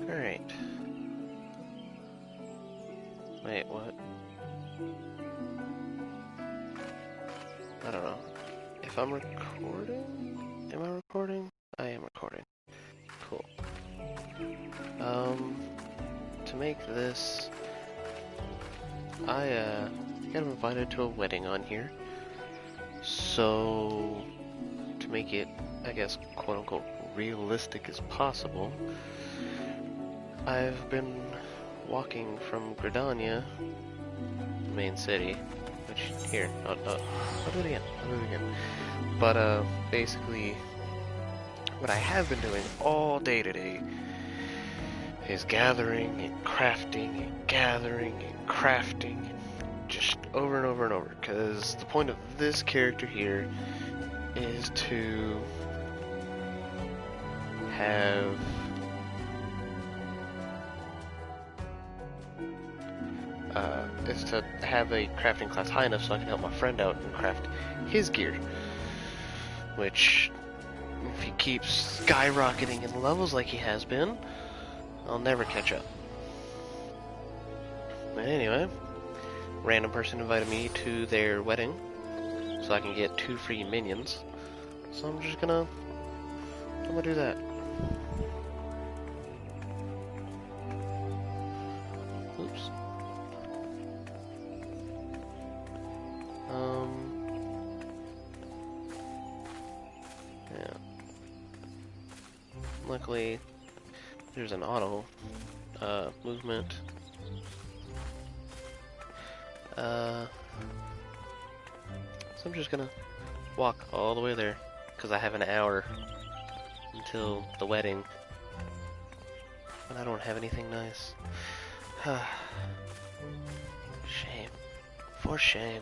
Alright. Wait, what? I don't know. If I'm recording? Am I recording? I am recording. Cool. To make this, I got invited to a wedding on here. So, to make it, I guess, quote-unquote, realistic as possible, I've been walking from Gridania, main city, which, here, I'll do it again, But, basically, what I have been doing all day today is gathering and crafting and gathering and crafting, just over and over and over, because the point of this character here is to have a crafting class high enough so I can help my friend out and craft his gear, which, if he keeps skyrocketing in levels like he has been, I'll never catch up. But anyway, random person invited me to their wedding so I can get 2 free minions. So I'm gonna do that. Oops. Yeah. Luckily, there's an auto movement. So I'm just gonna walk all the way there because I have an hour until the wedding and I don't have anything nice. Shame. For shame.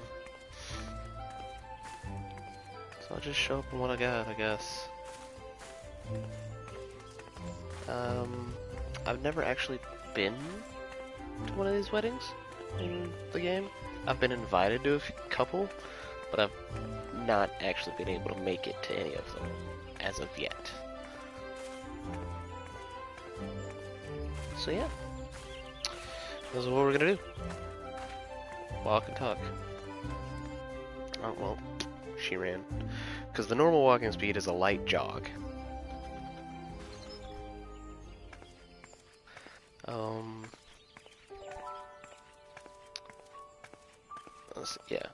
So I'll just show up in what I got, I guess. I've never actually been to one of these weddings in the game. I've been invited to a couple, but I've not actually been able to make it to any of them as of yet. So yeah, this is what we're gonna do. Walk and talk. Oh well, she ran. Because the normal walking speed is a light jog. Yeah.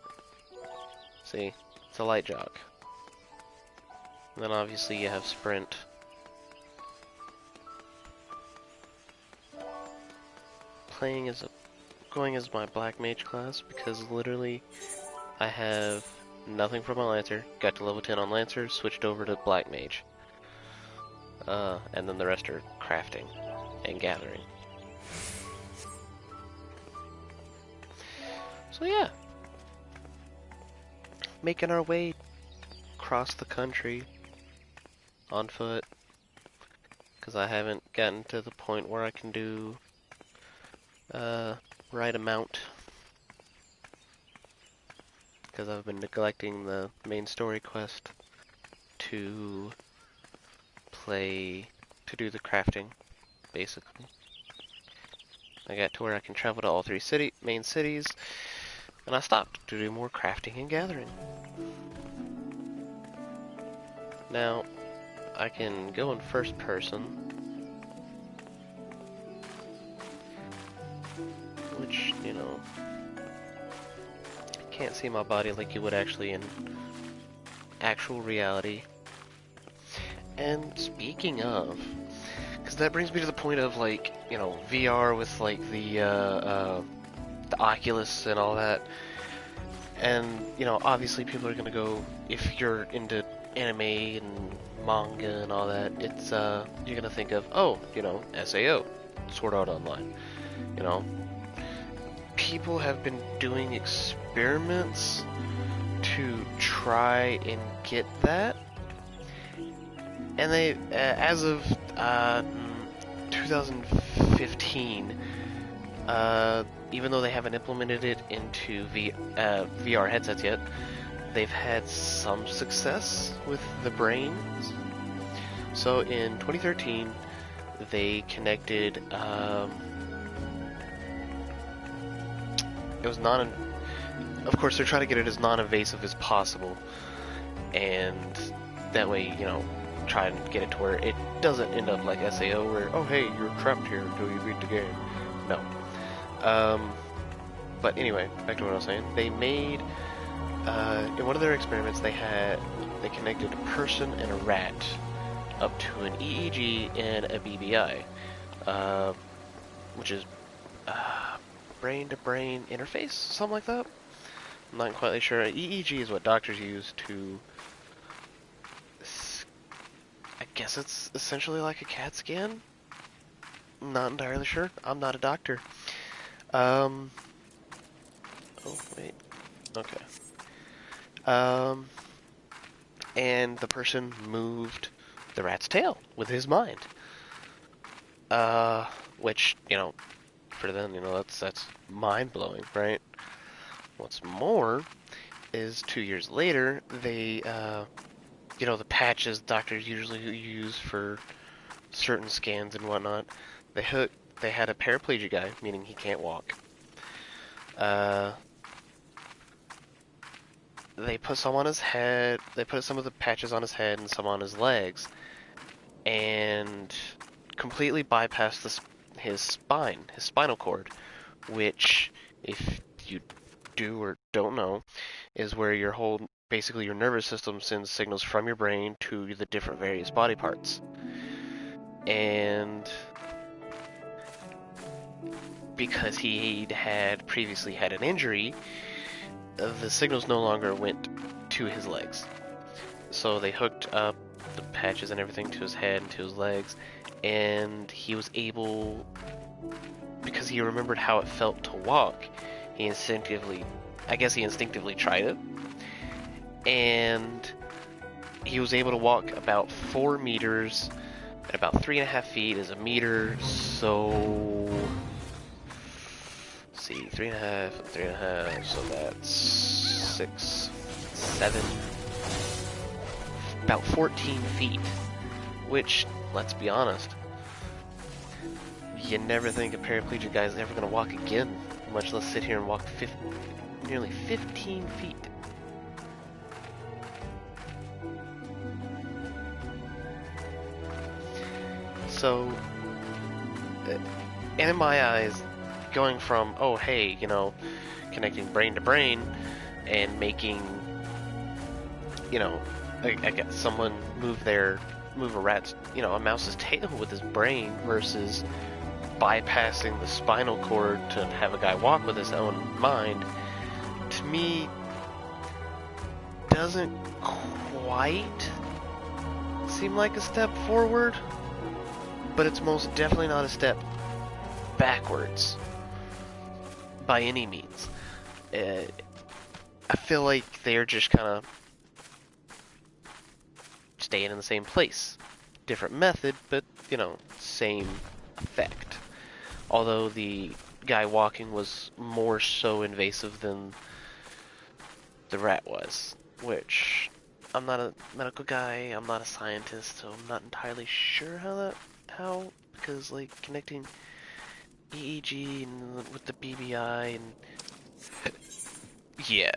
See, it's a light jog. And then obviously you have sprint. Going as my black mage class because literally I have nothing from my lancer. Got to level 10 on lancer, switched over to black mage. And then the rest are crafting and gathering. So yeah, making our way across the country on foot because I haven't gotten to the point where I can do ride a mount because I've been neglecting the main story quest to do the crafting, basically. I got to where I can travel to all 3 main cities, and I stopped to do more crafting and gathering. Now, I can go in first person, which, you know, can't see my body like you would actually in actual reality. And speaking of, because that brings me to the point of, like, you know, VR with like the Oculus and all that, and you know, obviously people are gonna go, if you're into anime and manga and all that, it's you're gonna think of, oh, you know, SAO, Sword Art Online, you know. People have been doing experiments to try and get that, and they, as of 2015, even though they haven't implemented it into VR headsets yet, they've had some success with the brains. So in 2013, they connected, it was of course they're trying to get it as non-invasive as possible, and that way, you know, try and get it to where it doesn't end up like SAO where, oh hey, you're trapped here until you beat the game. No. But anyway, back to what I was saying. They made, in one of their experiments, they connected a person and a rat up to an EEG and a BBI, which is brain-to-brain interface, something like that. I'm not quite sure. EEG is what doctors use to, I guess it's essentially like a CAT scan. I'm not entirely sure. I'm not a doctor. Oh wait. Okay. And the person moved the rat's tail with his mind. Which, you know, for them, you know, that's mind-blowing, right? What's more is 2 years later, they, you know, the patches doctors usually use for certain scans and whatnot, they had a paraplegic guy, meaning he can't walk. They put some on his head, they put some of the patches on his head and some on his legs, and completely bypassed his spinal cord, which, if you do or don't know, is where basically your nervous system sends signals from your brain to the different various body parts. And because he had previously had an injury, the signals no longer went to his legs. So they hooked up the patches and everything to his head and to his legs, and he was able, because he remembered how it felt to walk, he instinctively tried it, and he was able to walk about 4 meters, and about 3.5 feet is a meter, so, let's see, 3.5, so that's 6, 7, about 14 feet, which, let's be honest, you never think a paraplegic guy is ever going to walk again, much less sit here and walk nearly 15 feet. So, and in my eyes, going from, oh hey, you know, connecting brain to brain and making, you know, I guess someone move a rat's, you know, a mouse's tail with his brain versus bypassing the spinal cord to have a guy walk with his own mind, to me, doesn't quite seem like a step forward, but it's most definitely not a step backwards by any means. I feel like they're just kind of staying in the same place. Different method, but, you know, same effect. Although the guy walking was more so invasive than the rat was, which, I'm not a medical guy, I'm not a scientist, so I'm not entirely sure how, because, like, connecting EEG and with the BBI and yeah.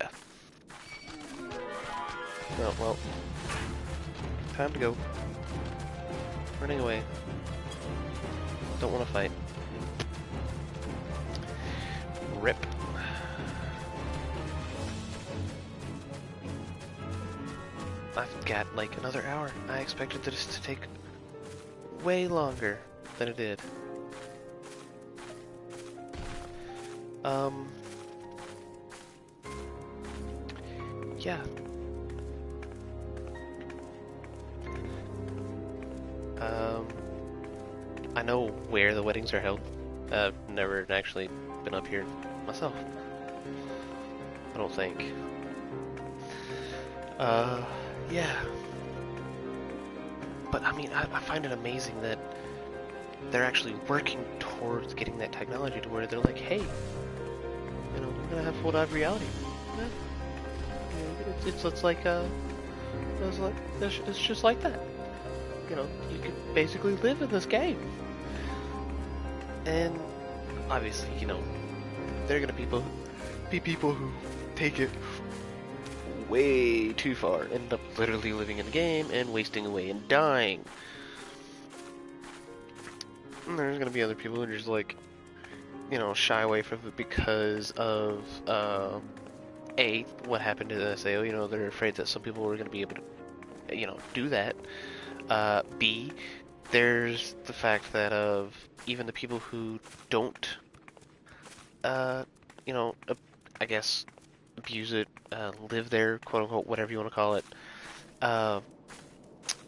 Oh, well, time to go. Running away. Don't want to fight. Rip. I've got like another hour. I expected this to take way longer than it did. Yeah. I know where the weddings are held. I've never actually been up here myself. I don't think. Yeah. But I mean, I find it amazing that they're actually working towards getting that technology to where they're like, hey, you know, we're gonna have full dive reality. Yeah. It's like it's just like that. You know, you could basically live in this game. And obviously, you know, there are gonna be people who take it way too far, end up literally living in the game and wasting away and dying. And there's gonna be other people who are just like, you know, shy away from it because of A, what happened to the SAO. You know, they're afraid that some people were gonna be able to, you know, do that. B, there's the fact that of even the people who don't, uh, you know, I guess abuse it, live there, quote unquote, whatever you want to call it. Uh,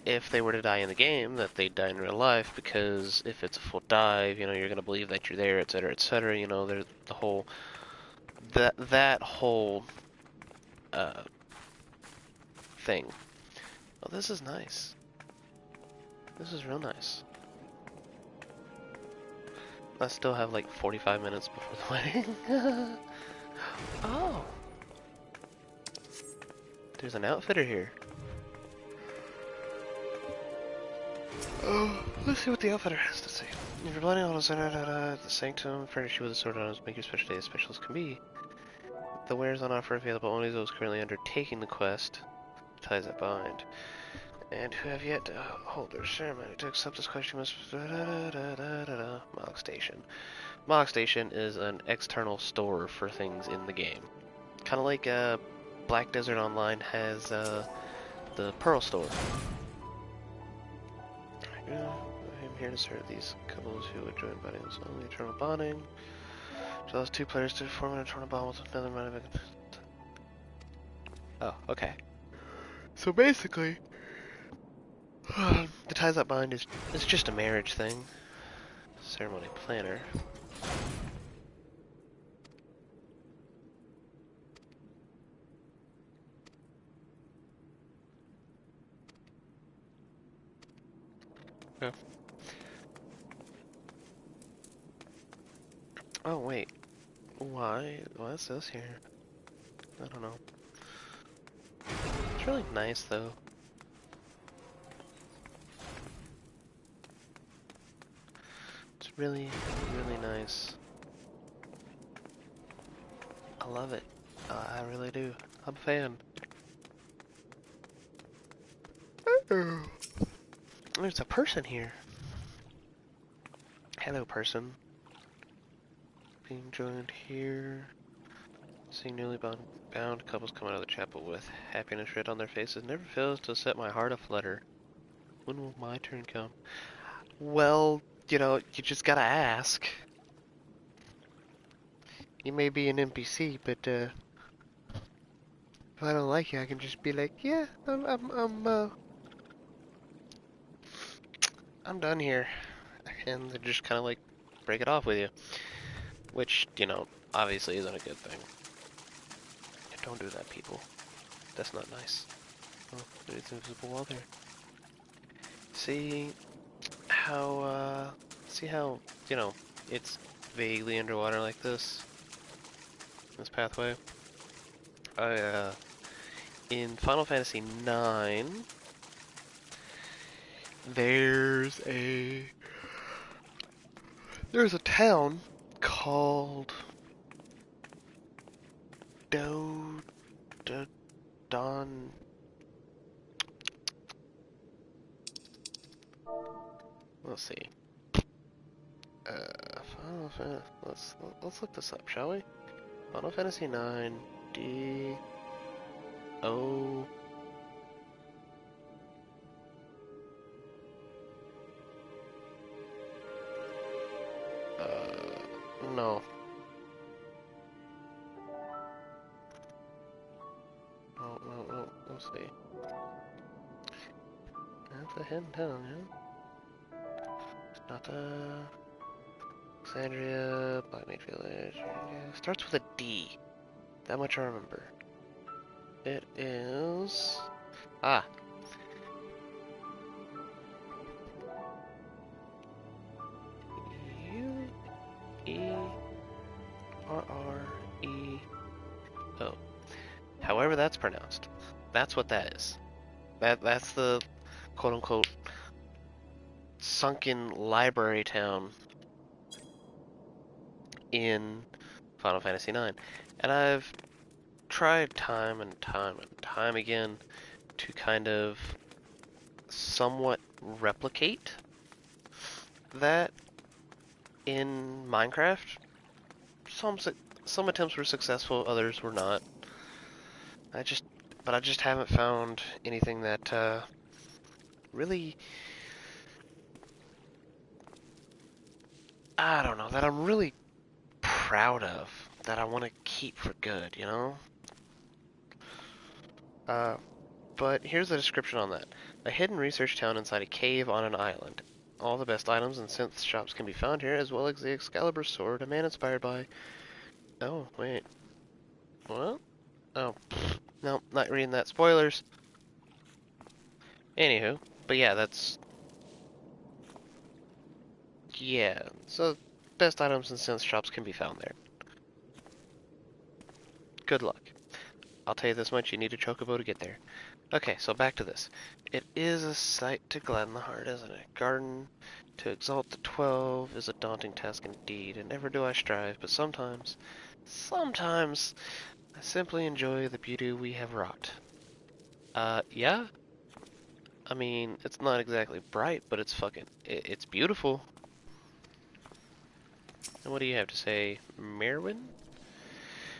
if they were to die in the game, that they'd die in real life, because if it's a full dive, you know, you're gonna believe that you're there, etc., etc. You know, there's the whole that whole uh thing. Oh, this is nice. This is real nice. I still have like 45 minutes before the wedding. Oh, there's an outfitter here. Oh, let's see what the outfitter has to say. If you're planning on the sanctum, furnish you with a sword on us, make your special day as special as can be. The wares on offer available only those currently undertaking the quest. Ties that bind. And who have yet to hold their ceremony. To accept this quest, you must... Mog Station. Mog Station is an external store for things in the game. Kind of like Black Desert Online has the Pearl store. I'm here to serve these couples who would join bonding with only eternal bonding. So those two players to form an eternal bond with another man. Oh, okay. So basically, the ties that bind is just a marriage thing. Ceremony planner. Yeah. Oh wait, why is this here? I don't know. It's really nice though. It's really nice. I love it. I really do. I'm a fan. There's a person here. Hello, person. Being joined here. Seeing newly bound couples come out of the chapel with happiness writ on their faces never fails to set my heart aflutter. When will my turn come? Well, you know, you just gotta ask. You may be an NPC, but if I don't like you, I can just be like, yeah, I'm done here, and they just kind of like break it off with you, which, you know, obviously isn't a good thing. Don't do that, people. That's not nice. Oh, there's an invisible wall there. See how, you know, it's vaguely underwater like this pathway? In Final Fantasy IX, there's a town called Don. Let's see. Let's look this up, shall we? Final Fantasy IX D O. No. No. Let's see. That's a hidden town, yeah? It's not Alexandria, Black Mage Village. Yeah, starts with a D. That much I remember. It is... Ah. U-E-R-R-E-O. However that's pronounced. That's what that is. That's the quote-unquote sunken library town in Final Fantasy IX. And I've tried time and time and time again to kind of somewhat replicate that in Minecraft. Some some attempts were successful, others were not. But I just haven't found anything that really, I don't know, that I'm really proud of, that I want to keep for good, you know? Uh, but here's the description on that. A hidden research town inside a cave on an island. All the best items and synth shops can be found here, as well as the Excalibur sword, a man inspired by... Oh, wait. What? Oh, no, not reading that. Spoilers. Anywho, but yeah, that's... Yeah, so best items and synth shops can be found there. Good luck. I'll tell you this much, you need a chocobo to get there. Okay, so back to this. It is a sight to gladden the heart, isn't it? Garden to exalt the 12 is a daunting task indeed, and never do I strive, but sometimes I simply enjoy the beauty we have wrought. Yeah? I mean, it's not exactly bright, but it's it's beautiful. And what do you have to say, Merwin?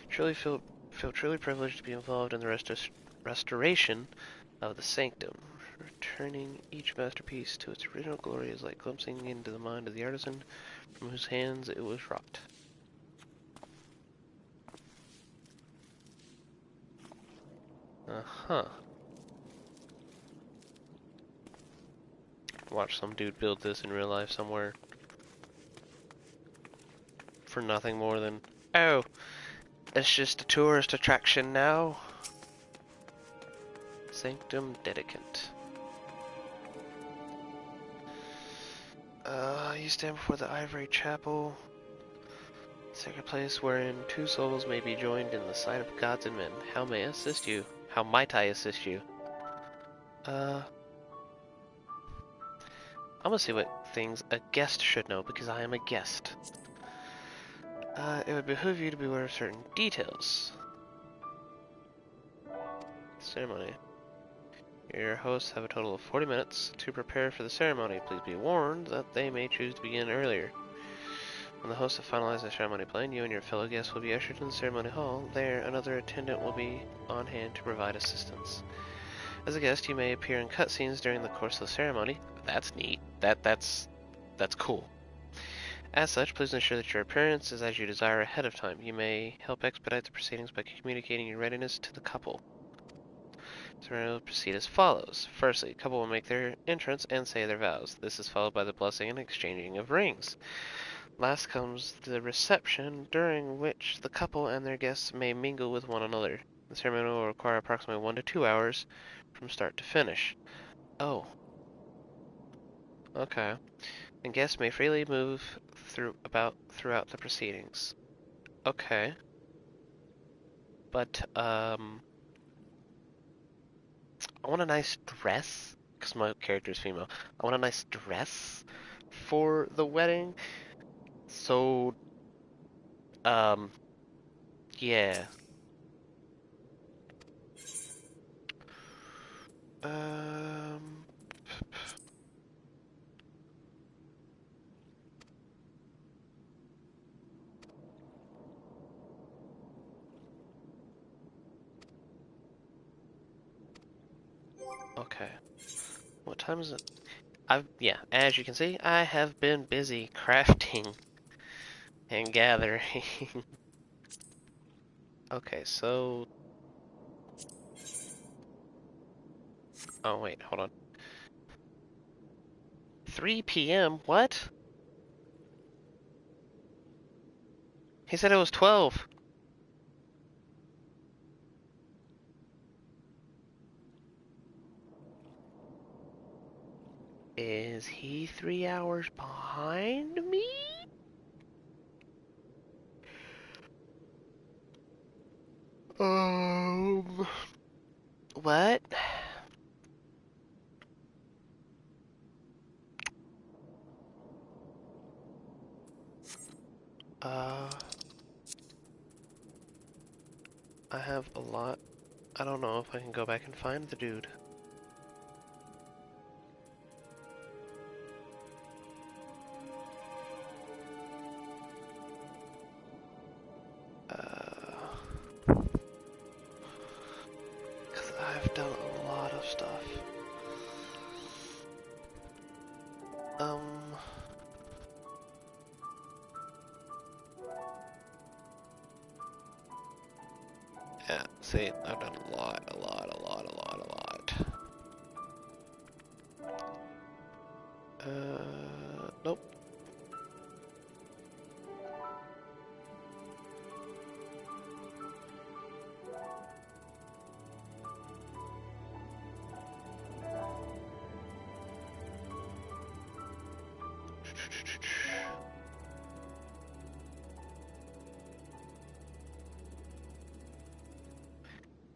Truly feel truly privileged to be involved in the restoration of the sanctum. Returning each masterpiece to its original glory is like glimpsing into the mind of the artisan from whose hands it was wrought. Uh-huh. Watch some dude build this in real life somewhere. For nothing more than, oh, it's just a tourist attraction now. Sanctum Dedicant. You stand before the ivory chapel, sacred place wherein two souls may be joined in the sight of gods and men. How may I assist you? How might I assist you? I'm gonna see what things a guest should know because I am a guest. It would behoove you to be aware of certain details. Ceremony. Your hosts have a total of 40 minutes to prepare for the ceremony. Please be warned that they may choose to begin earlier. When the hosts have finalized the ceremony plan, you and your fellow guests will be ushered in the ceremony hall. There, another attendant will be on hand to provide assistance. As a guest, you may appear in cutscenes during the course of the ceremony. That's neat. That's cool. As such, please ensure that your appearance is as you desire ahead of time. You may help expedite the proceedings by communicating your readiness to the couple. The ceremony will proceed as follows. Firstly, the couple will make their entrance and say their vows. This is followed by the blessing and exchanging of rings. Last comes the reception, during which the couple and their guests may mingle with one another. The ceremony will require approximately 1 to 2 hours from start to finish. Oh. Okay. And guests may freely move throughout the proceedings. Okay. But, I want a nice dress, because my character is female. I want a nice dress for the wedding. So, yeah. Um, okay. What time is it? Yeah, as you can see, I have been busy crafting and gathering. Okay, so... Oh, wait, hold on. 3 p.m.? What? He said it was 12. Is he 3 hours behind me? What? Uh, I have a lot. I don't know if I can go back and find the dude. Because I've done a lot of stuff. Um, yeah, see, I've done a lot. Nope.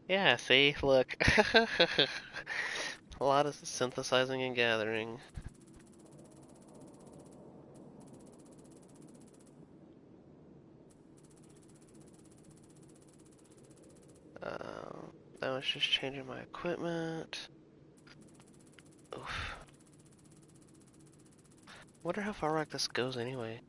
Yeah, see, look. A lot of synthesizing and gathering. Now it's just changing my equipment. Oof. Wonder how far back this goes anyway.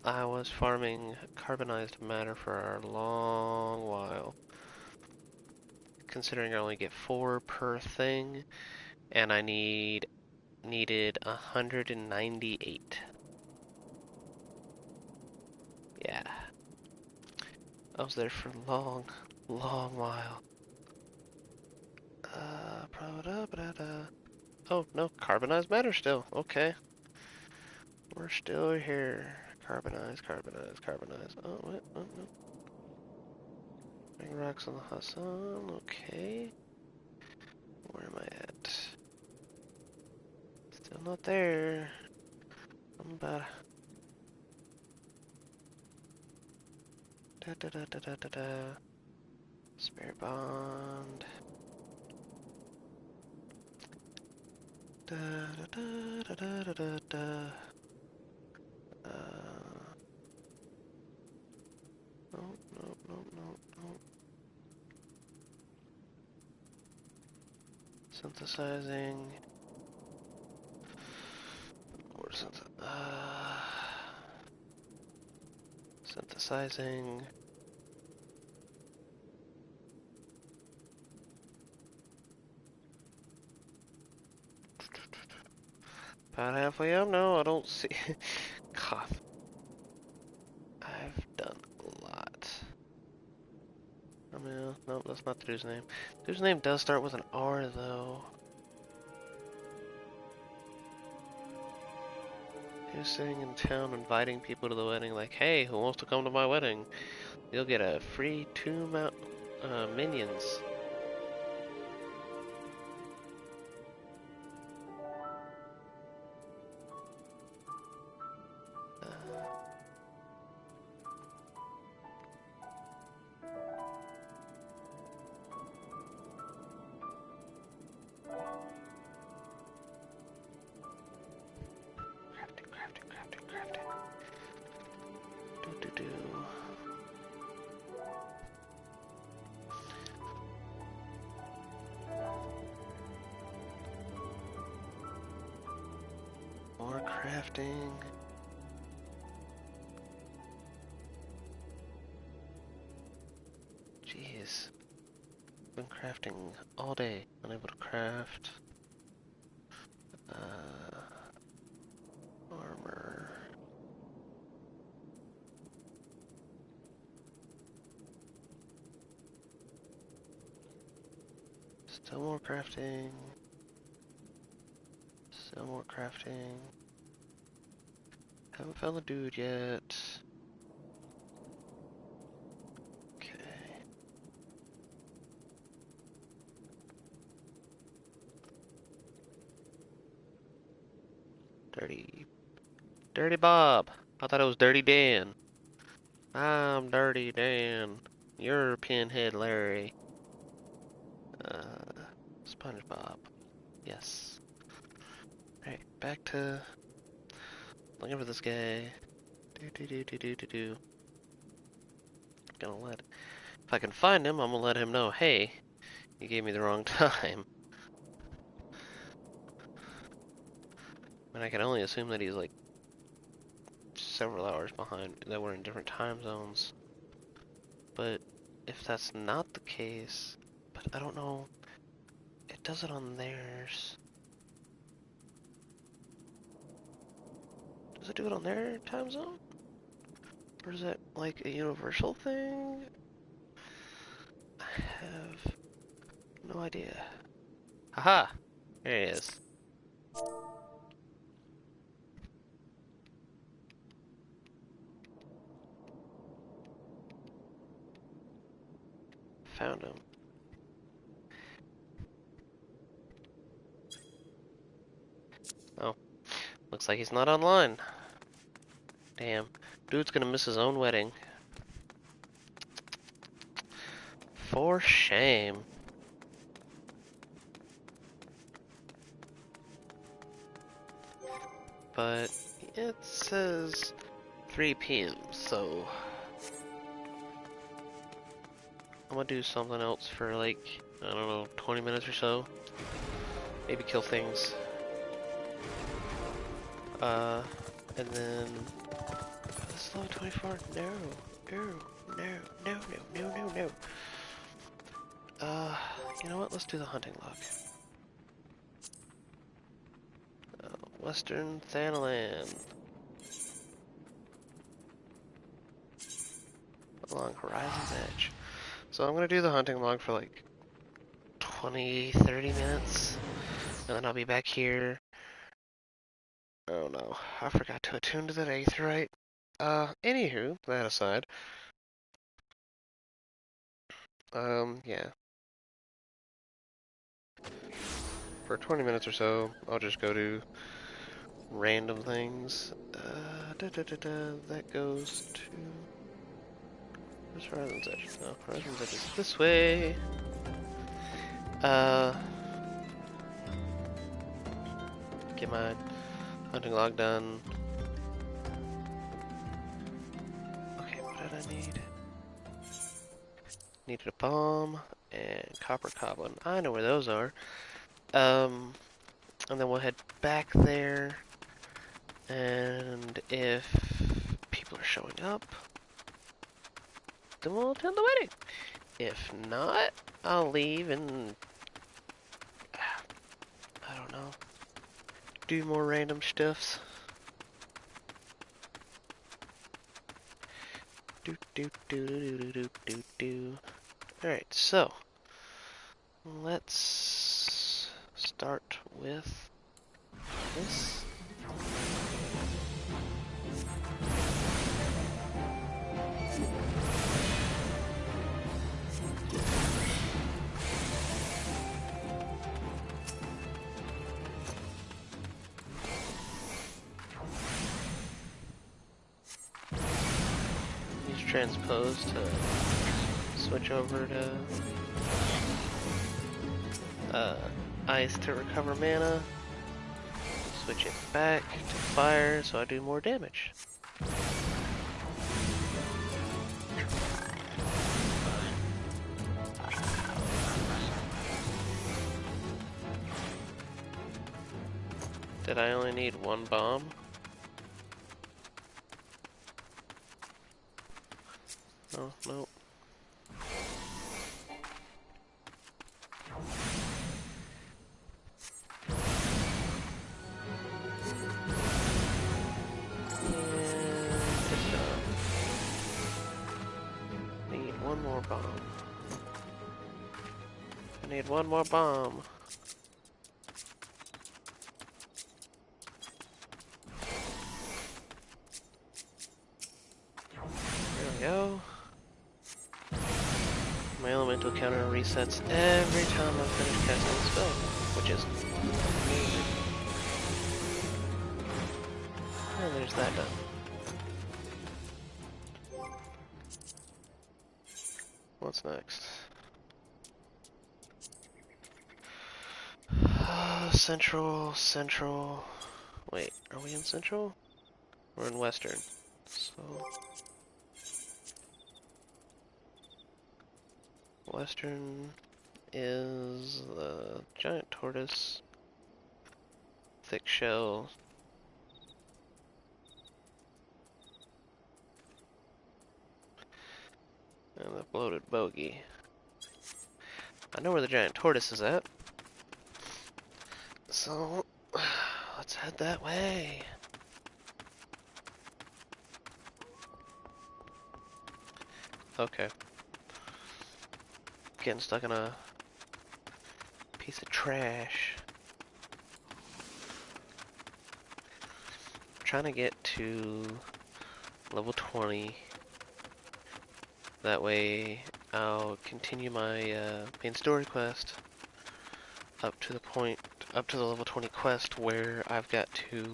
I was farming carbonized matter for a long while. Considering I only get 4 per thing, and I needed 198. Yeah. I was there for a long while. Oh, no, carbonized matter still. Okay. We're still here. Carbonize. Oh, wait, oh, no. Bring rocks on the Hassan. Okay. Where am I at? Still not there. I'm about. Da. Spare bond. Da. No. Synthesizing. Or synthesizing. About halfway up? No, I don't see. God. I've done a lot. I mean, no, that's not the dude's name. The dude's name does start with an R, though. He was sitting in town inviting people to the wedding, like, hey, who wants to come to my wedding? You'll get a free 2 minions. Crafting. Do. More crafting. Jeez. Been crafting all day. Unable to craft. Armor. Still more crafting. Still more crafting. Haven't found the dude yet. Okay. Dirty Bob. I thought it was Dirty Dan. I'm Dirty Dan. You're Pinhead Larry. SpongeBob. Yes. Alright, back to looking for this guy. Gonna let. If I can find him, I'm gonna let him know, hey, you gave me the wrong time. And I can only assume that he's like several hours behind, that we're in different time zones. But if that's not the case, but I don't know, it does it on theirs. Does it do it on their time zone? Or is it like a universal thing? I have no idea. Haha! There he is. Found him. Oh, looks like he's not online. Damn. Dude's gonna miss his own wedding. For shame. But it says 3 p.m., so I'm gonna do something else for like, I don't know, 20 minutes or so. Maybe kill things. And then this is level 24. No, no. You know what? Let's do the hunting log. Western Thanaland. Along Horizon's Edge. So I'm gonna do the hunting log for like 20-30 minutes. And then I'll be back here. Oh no, I forgot to attune to that aetheryte. Anywho, that aside. Yeah. For 20 minutes or so, I'll just go to random things. That goes to... Where's Horizon's Edge? No, Horizon's Edge is this way. Get my hunting log done. Okay, what did I need? Needed a bomb and copper goblin. I know where those are. And then we'll head back there. And if people are showing up, then we'll attend the wedding. If not, I'll leave and I don't know, do more random shtuffz. Alright, so let's start with this. Transpose to switch over to ice to recover mana, switch it back to fire so I do more damage. Did I only need one bomb? Oh, no. Need one more bomb. I need one more bomb. There we go. My elemental counter resets every time I finish casting a spell, which is amazing. And there's that done. What's next? Central. Wait, are we in Central? We're in Western. So Western is the giant tortoise, thick shell, and the bloated bogey. I know where the giant tortoise is at, so let's head that way. Okay. Getting stuck in a piece of trash. Trying to get to level 20. That way I'll continue my main story quest up to the level 20 quest where I've got to,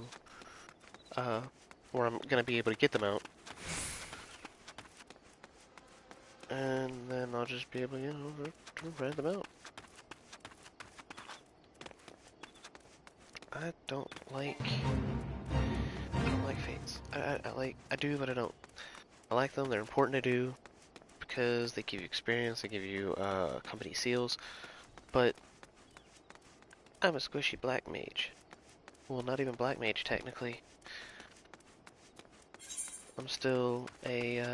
where I'm gonna be able to get the mount. And then I'll just be able, to ride them out. I don't like fates. I do, but I don't. I like them. They're important to do because they give you experience. They give you company seals. But I'm a squishy black mage. Well, not even black mage technically. I'm still a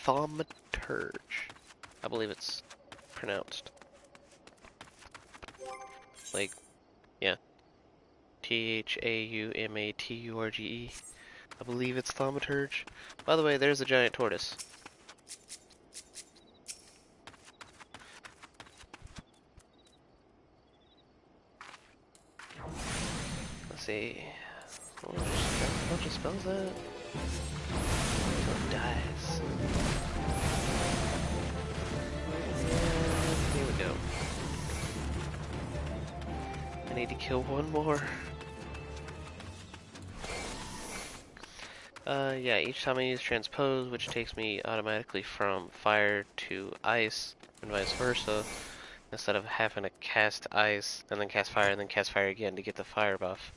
thaumaturge. I believe it's pronounced. Like, yeah. Thaumaturge. I believe it's thaumaturge. By the way, there's a giant tortoise. Let's see. What just spells that? Until it dies. And here we go. I need to kill one more. Yeah, each time I use transpose, which takes me automatically from fire to ice, and vice versa, instead of having to cast ice, and then cast fire, and then cast fire again to get the fire buff.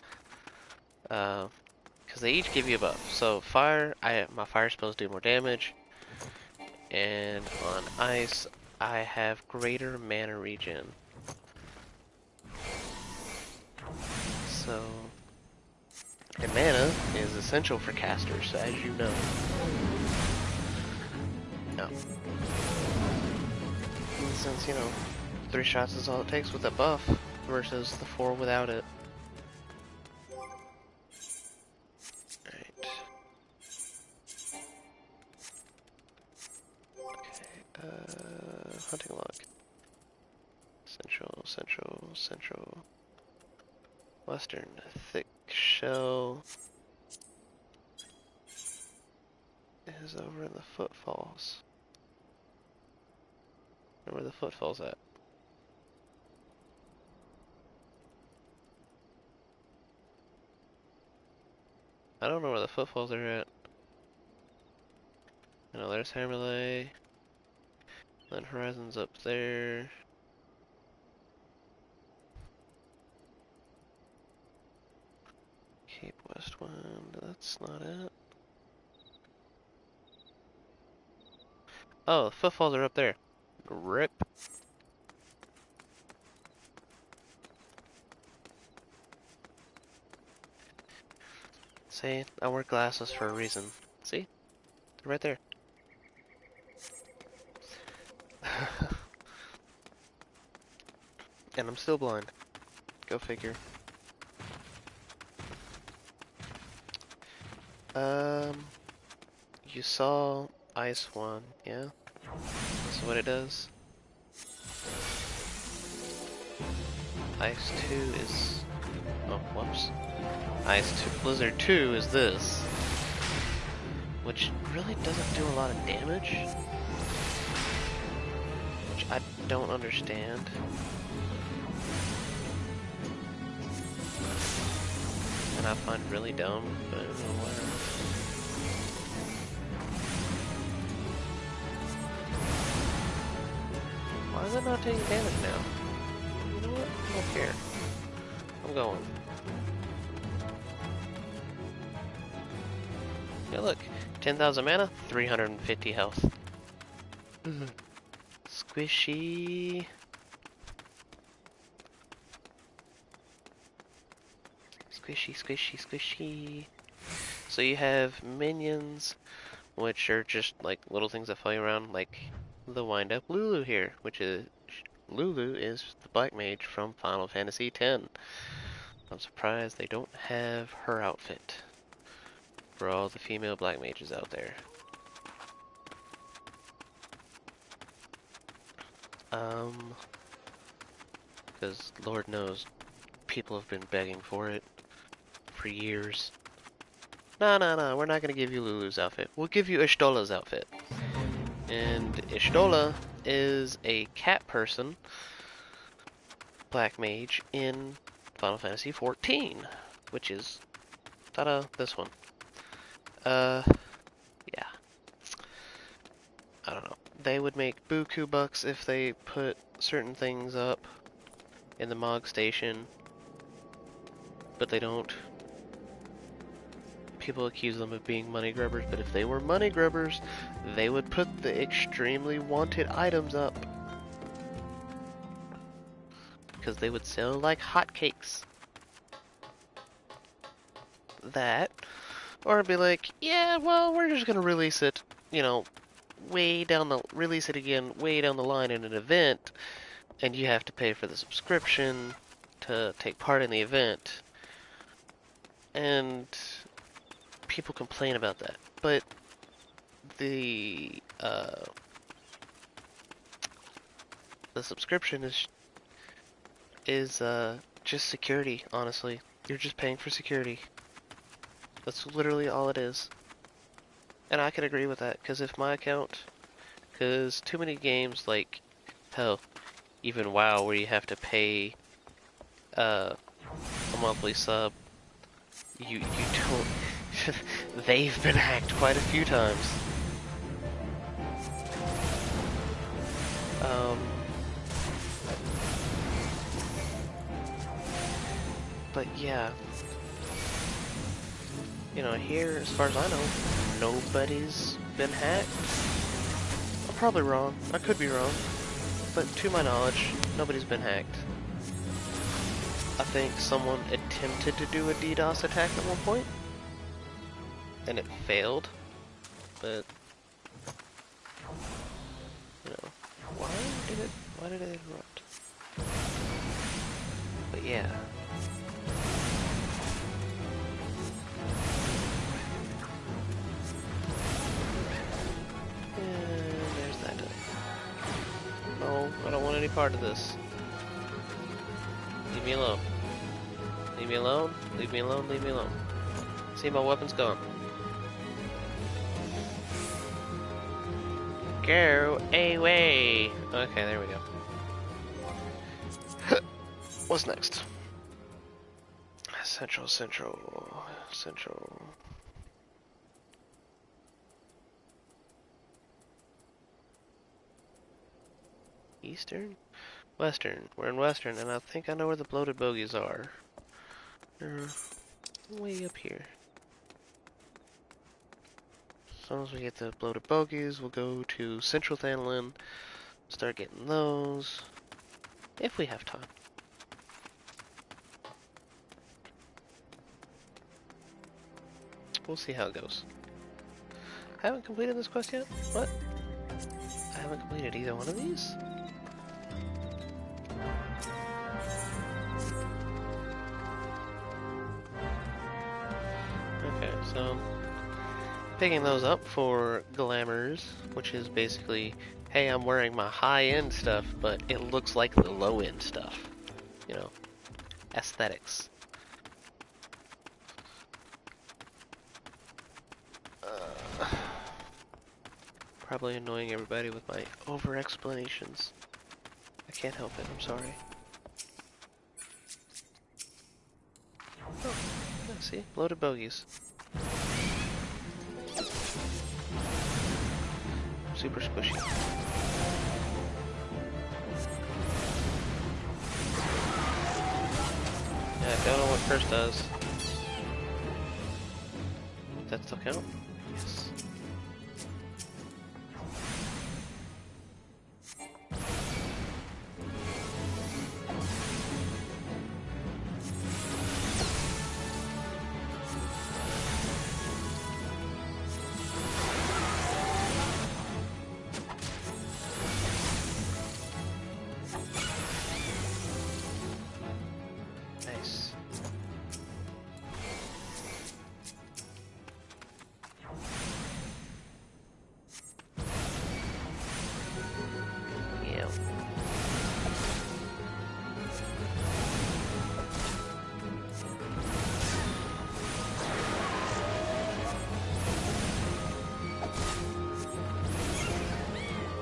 Because they each give you a buff. So fire, my fire spells do more damage, and on ice, I have greater mana regen. So, and mana is essential for casters, as you know. No. Since, 3 shots is all it takes with a buff, versus the 4 without it. Alright. Okay, hunting log. Central. Western, thick shell is over in the footfalls. Where the footfalls at? I don't know where the footfalls are at. I know there's Hammerley. Then Horizon's up there. Cape Westwind, that's not it. Oh, the footfalls are up there. Rip. See, I wear glasses for a reason. See? They're right there. And I'm still blind. Go figure. You saw Ice 1, yeah? That's what it does. Ice 2 is... oh, whoops. Ice 2... Blizzard 2 is this. Which really doesn't do a lot of damage. Which I don't understand. And I find really dumb, but whatever. Why is it not taking damage now? Oh, here. I'm going. Yeah, look. 10,000 mana, 350 health. Squishy. Squishy, squishy, squishy. So you have minions, which are just like little things that fly around, like the wind-up Lulu here, which is Lulu is the black mage from Final Fantasy X. I'm surprised they don't have her outfit for all the female black mages out there. Because Lord knows people have been begging for it for years. No, no, no, we're not going to give you Lulu's outfit. We'll give you Ishtola's outfit. And Ishtola is a cat person, black mage, in Final Fantasy XIV, which is, ta-da, this one. Yeah. I don't know. They would make buku bucks if they put certain things up in the Mog Station, but they don't. People accuse them of being money grubbers, but if they were money grubbers, they would put the extremely wanted items up. Because they would sell like hotcakes. That, or it'd be like, yeah, well, we're just gonna release it, you know, release it again way down the line in an event, and you have to pay for the subscription to take part in the event. And people complain about that, but the subscription is just security, honestly. You're just paying for security. That's literally all it is. And I can agree with that, because if my account, because too many games, like, hell, even WoW, where you have to pay a monthly sub, you don't, they've been hacked quite a few times. But yeah, you know, here, as far as I know, nobody's been hacked. I'm probably wrong. I could be wrong. But to my knowledge, nobody's been hacked. I think someone attempted to do a DDoS attack at one point, and it failed. But, you know, why did it interrupt? But yeah. No, I don't want any part of this. Leave me alone. Leave me alone, leave me alone, leave me alone. See, my weapon's gone. Go away! Okay, there we go. What's next? Central. Eastern? Western. We're in Western, and I think I know where the bloated bogies are. They're way up here. As soon as we get the bloated bogies, we'll go to Central Thanalan, start getting those, if we have time. We'll see how it goes. I haven't completed this quest yet? What? I haven't completed either one of these? Okay, so picking those up for glamours, which is basically, hey, I'm wearing my high-end stuff, but it looks like the low-end stuff. You know, aesthetics. Probably annoying everybody with my over-explanations. I can't help it, I'm sorry. Oh, yeah, see? Loaded bogies. Super squishy. Don't know what curse does. Does that still count? Yes. Nice. Yeah.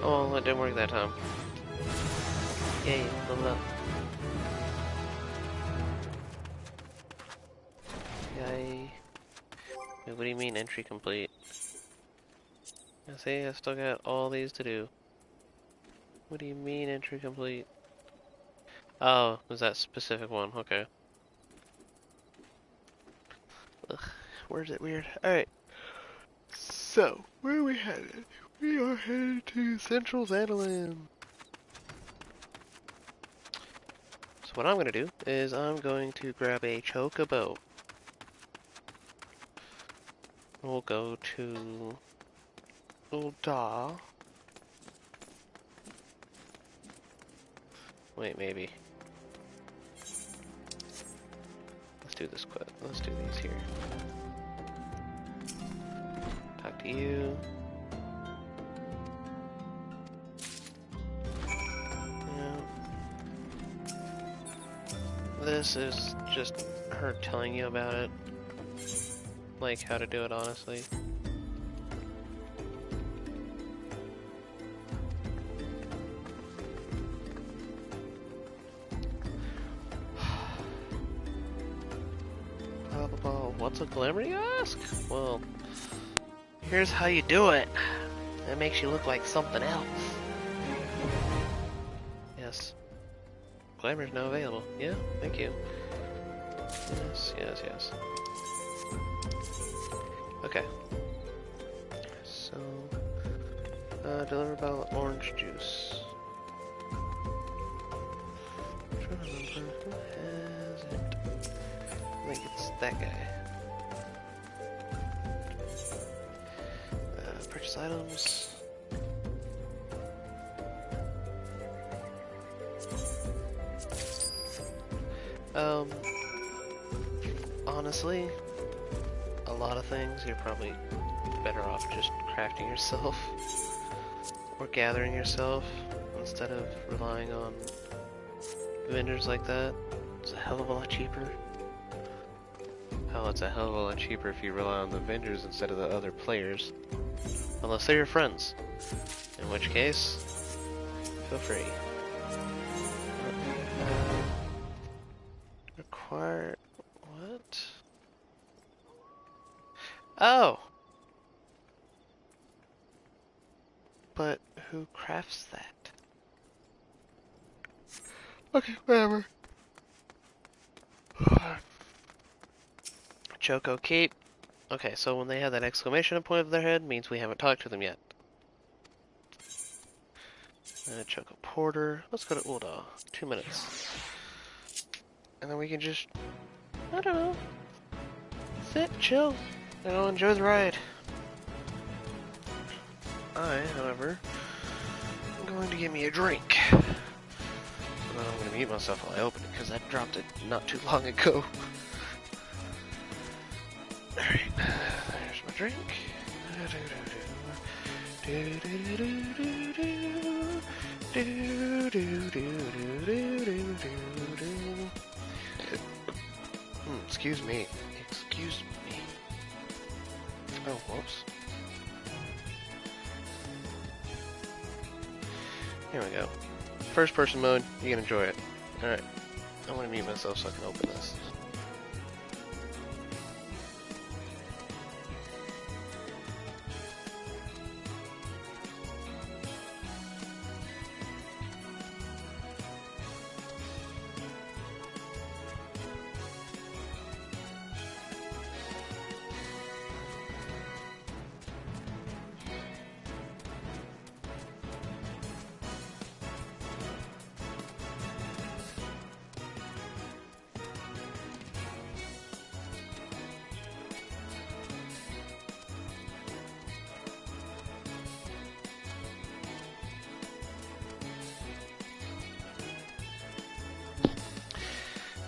Oh, well, it didn't work that time. Yay, level up. Yay. Wait, what do you mean entry complete? I see, I still got all these to do. What do you mean entry complete? Oh, was that specific one? Okay. Ugh, where's it weird? Alright. So, where are we headed? We are headed to Central Zandaland. So what I'm gonna do is I'm going to grab a chocobo. We'll go to Ulda. Wait, maybe. Let's do this quick. Let's do these here. Talk to you. Yeah. This is just her telling you about it. Like how to do it, honestly. What's a glamour, you ask? Well, here's how you do it. That makes you look like something else. Yes. Glamour's now available. Yeah, thank you. Yes, yes, yes. Okay. So, deliver bottle of orange juice. I'm trying to remember who has it. I think it's that guy. Purchase items. Honestly, a lot of things you're probably better off just crafting yourself or gathering yourself instead of relying on vendors like that. It's a hell of a lot cheaper. Hell, it's a hell of a lot cheaper if you rely on the vendors instead of the other players. Unless they're your friends. In which case, feel free. Require... what? Oh! But who crafts that? Okay, whatever. Choco Keep. Okay, so when they have that exclamation point of their head, means we haven't talked to them yet. Choco Porter. Let's go to Ulda. 2 minutes. And then we can just, I don't know, sit, chill, enjoy the ride. I, however, am going to get me a drink. And then I'm going to mute myself while I open it, because I dropped it not too long ago. Alright, there's my drink. Excuse me. Excuse me. Oh, whoops. Here we go. First person mode, you can enjoy it. Alright. I want to mute myself so I can open this.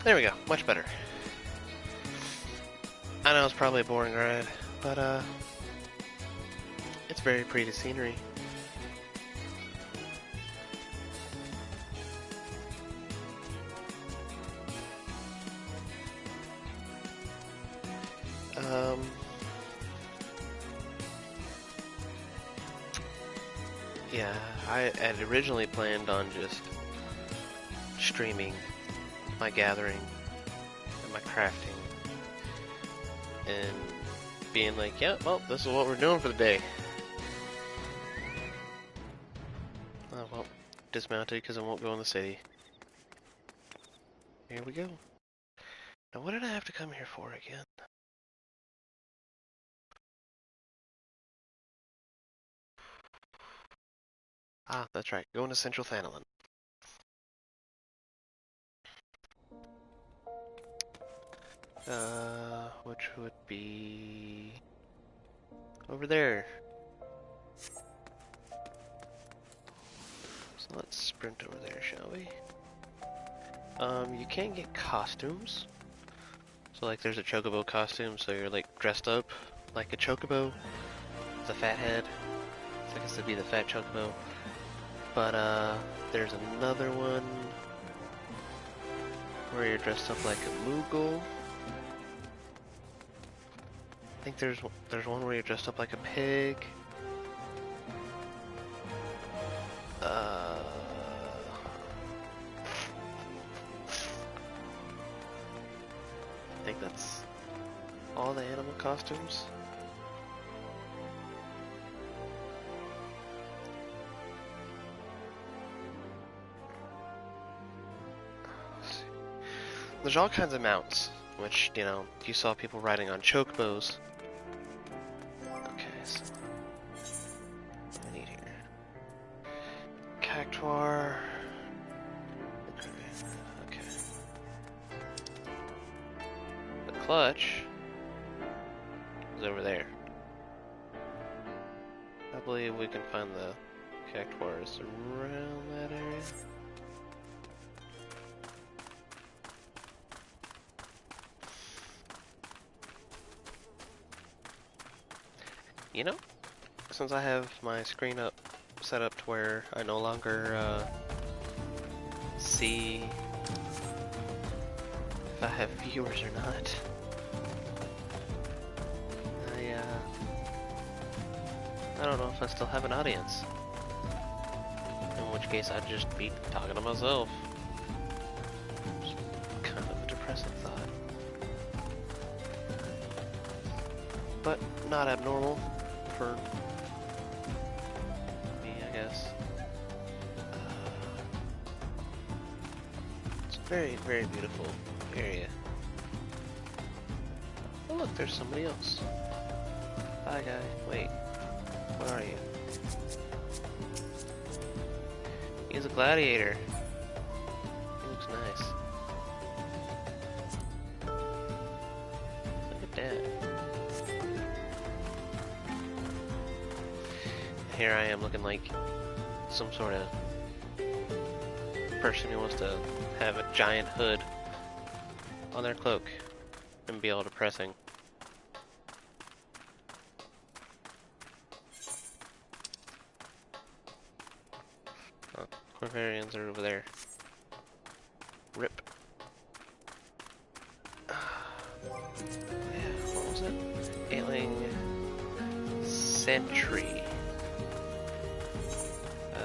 There we go, much better. I know it's probably a boring ride, but it's very pretty scenery. Yeah, I had originally planned on just streaming my gathering and my crafting and being like, yeah, well, this is what we're doing for the day. Oh, well, dismounted because I won't go in the city. Here we go. Now, what did I have to come here for again? Ah, that's right, going to Central Thanalan. Which would be over there. So let's sprint over there, shall we? You can get costumes. So like there's a chocobo costume, so you're like dressed up like a chocobo with a fat head. So I guess it'd be the fat chocobo. But there's another one where you're dressed up like a Moogle. I think there's one where you're dressed up like a pig. I think that's all the animal costumes. There's all kinds of mounts, which, you know, you saw people riding on chocobos. Okay, so what do we need here? Cactuar. Okay. The clutch is over there. I believe we can find the cactuars around that area. You know, since I have my screen up, set up to where I no longer see if I have viewers or not, I don't know if I still have an audience. In which case I'd just be talking to myself. Just kind of a depressing thought. But not abnormal for me, I guess. It's a very, very beautiful area. Oh look, there's somebody else. Bye guy, wait. What are you? He's a gladiator. He looks nice. Look at that. Here I am looking like some sort of person who wants to have a giant hood on their cloak and be all depressing. Oh, Corvarians are over there. Rip. Yeah, what was it? Ailing Sentry.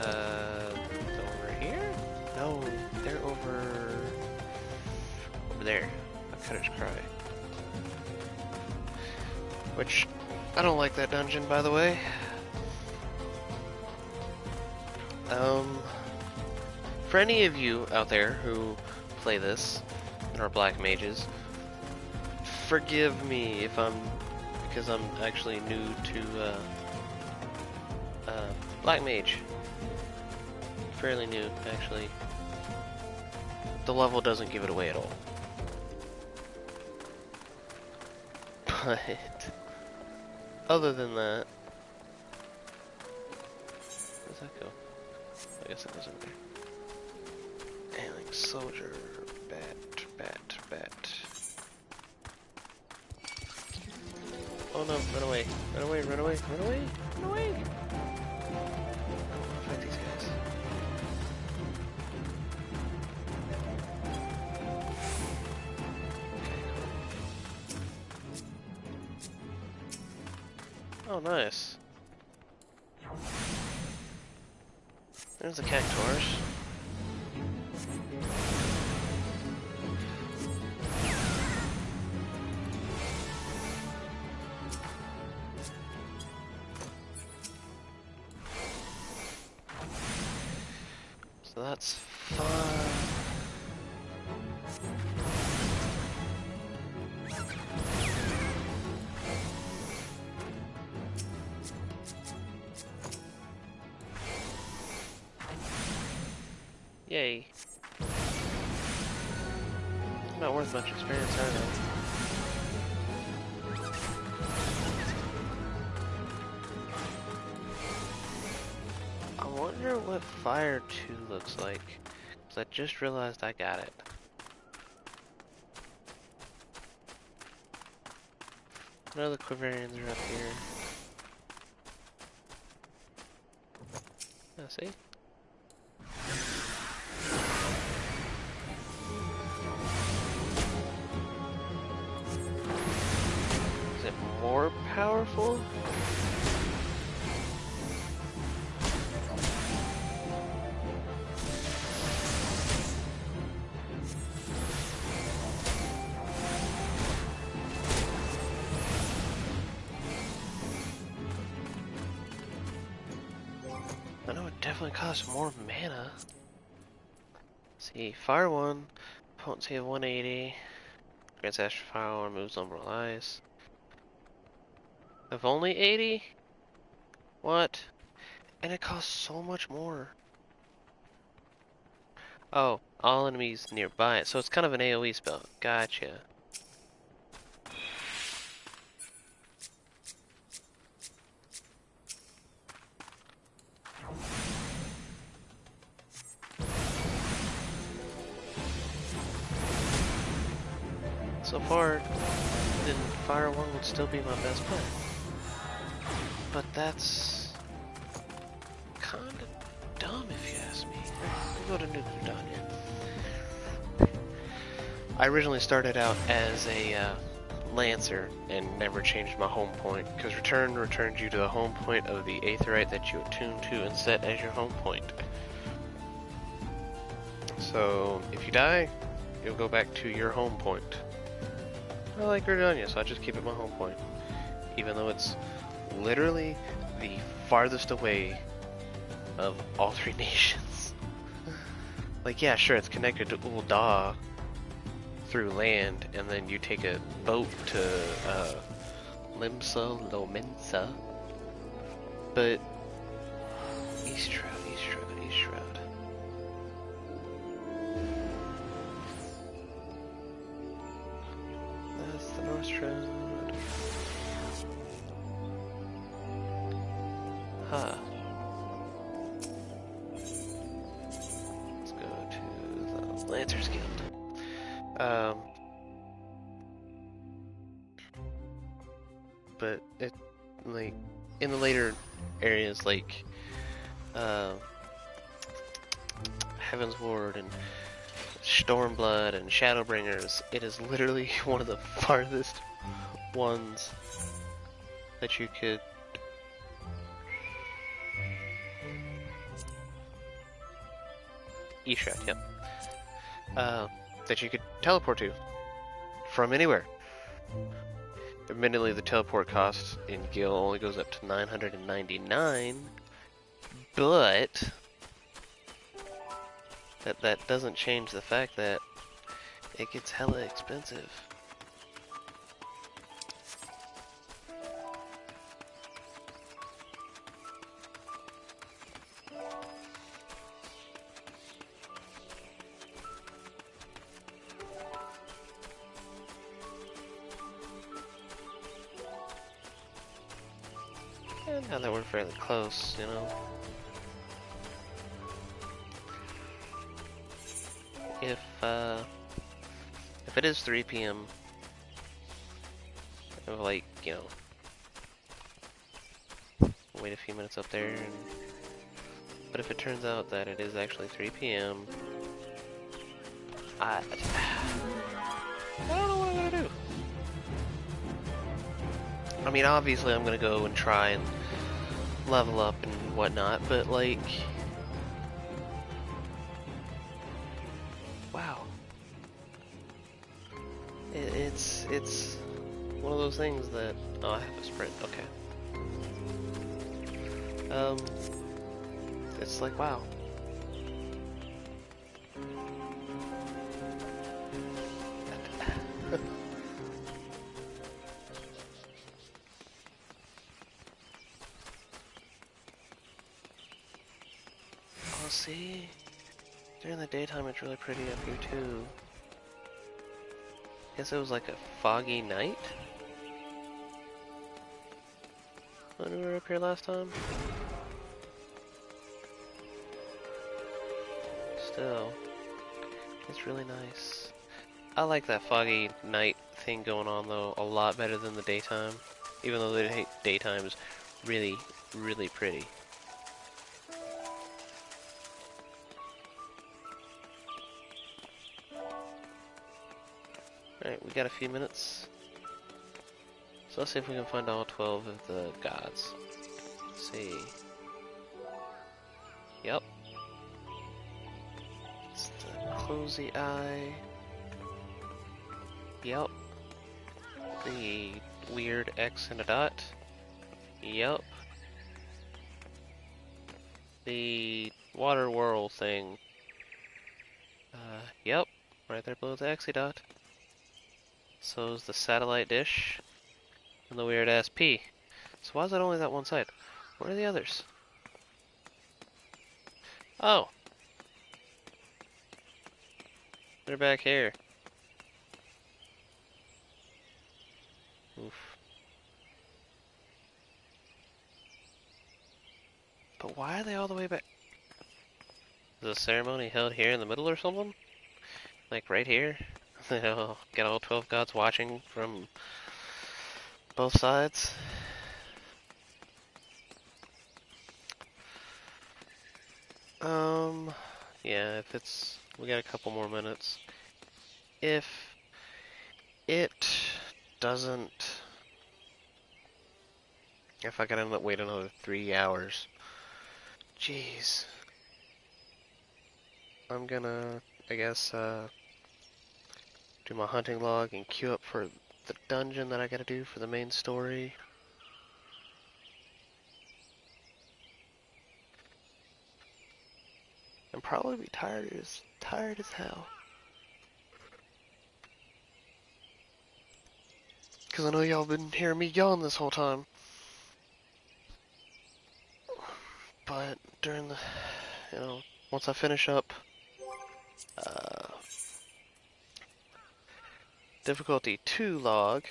Over here? No, they're over there. A Cutter's Cry. Which, I don't like that dungeon, by the way. For any of you out there who play this and are black mages, forgive me if because I'm actually new to black mage. Fairly new, actually. The level doesn't give it away at all. But other than that, where does that go? I guess it goes in there. Ailing soldier, bat. Run away. Run away, run away, run away, run away! I don't want to fight these guys. Oh, nice. There's the cactuars. So that's fun. Yay. Not worth much experience, are they? I wonder what Fire 2 looks like. Because I just realized I got it. None of the Quivarians are up here. Ah, see? Is it more powerful? I know it definitely costs more mana. See, Fire 1, potency of 180, grants extra fire, removes umbral ice. Of only 80? What? And it costs so much more. Oh, all enemies nearby. So it's kind of an AoE spell. Gotcha. So far, then Fire 1 would still be my best play. But that's kinda dumb if you ask me. We'll go to New Gridania. I originally started out as a Lancer and never changed my home point, because Return returns you to the home point of the Aetheryte that you attune to and set as your home point. So if you die, you'll go back to your home point. I like Gridania, so I just keep it my home point. Even though it's literally the farthest away of all three nations. Like, yeah, sure, it's connected to Ul'dah through land, and then you take a boat to Limsa Lominsa. But East Shroud, East Shroud, East Shroud. That's the North Shroud. Huh. Let's go to the Lancers Guild. But it, like, in the later areas, like, Heaven's Ward and Stormblood and Shadowbringers, it is literally one of the farthest ones that you could Ishrat, yep. That you could teleport to from anywhere. Admittedly, the teleport cost in Gil only goes up to 999, but that doesn't change the fact that it gets hella expensive. And now that we're fairly close, you know. If it is 3 p.m. of, like, you know, wait a few minutes up there. But if it turns out that it is actually 3 p.m., I don't know what I'm gonna do. I mean, obviously I'm gonna go and try and level up and whatnot, but like, wow, it's one of those things that, oh, I have a sprint. Okay. It's like, wow. Oh, see? During the daytime it's really pretty up here too. Guess it was like a foggy night? When we were up here last time? Still, it's really nice. I like that foggy night thing going on though a lot better than the daytime. Even though the daytime is really, really pretty. Alright, we got a few minutes. So let's see if we can find all 12 of the gods. Let's see. Yep. It's the closey eye. Yep. The weird X and a dot. Yep. The water whirl thing. Yep. Right there below the Xy dot. So is the satellite dish. And the weird ass P. So why is it only that one side? Where are the others? Oh. They're back here. Oof. But why are they all the way back? Is the ceremony held here in the middle or something? Like right here? You know, get all 12 gods watching from both sides. Yeah, if it's, we got a couple more minutes. If it doesn't, if I gotta end up waiting another 3 hours, jeez, I'm gonna, I guess, do my hunting log and queue up for the dungeon that I gotta do for the main story. And probably be tired as hell. Cause I know y'all been hearing me yawn this whole time. But during the, you know, once I finish up, difficulty 2 log,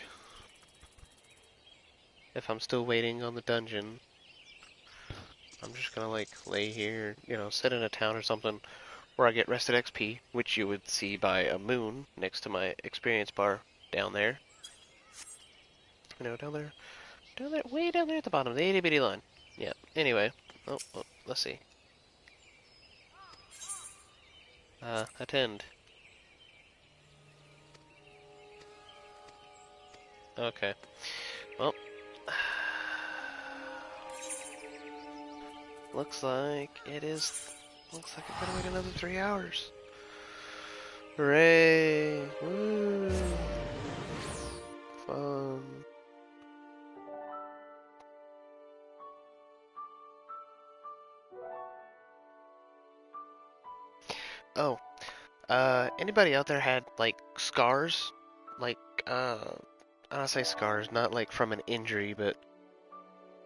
if I'm still waiting on the dungeon, I'm just gonna like lay here, you know, sit in a town or something where I get rested XP, which you would see by a moon next to my experience bar down there. You know, down there, way down there at the bottom, the itty bitty line. Yeah, anyway, oh, let's see. Attend. Okay, well, looks like I gotta wait another 3 hours. Hooray! Woo! Fun. Oh, anybody out there had, like, scars? Like, I don't say scars, not like from an injury, but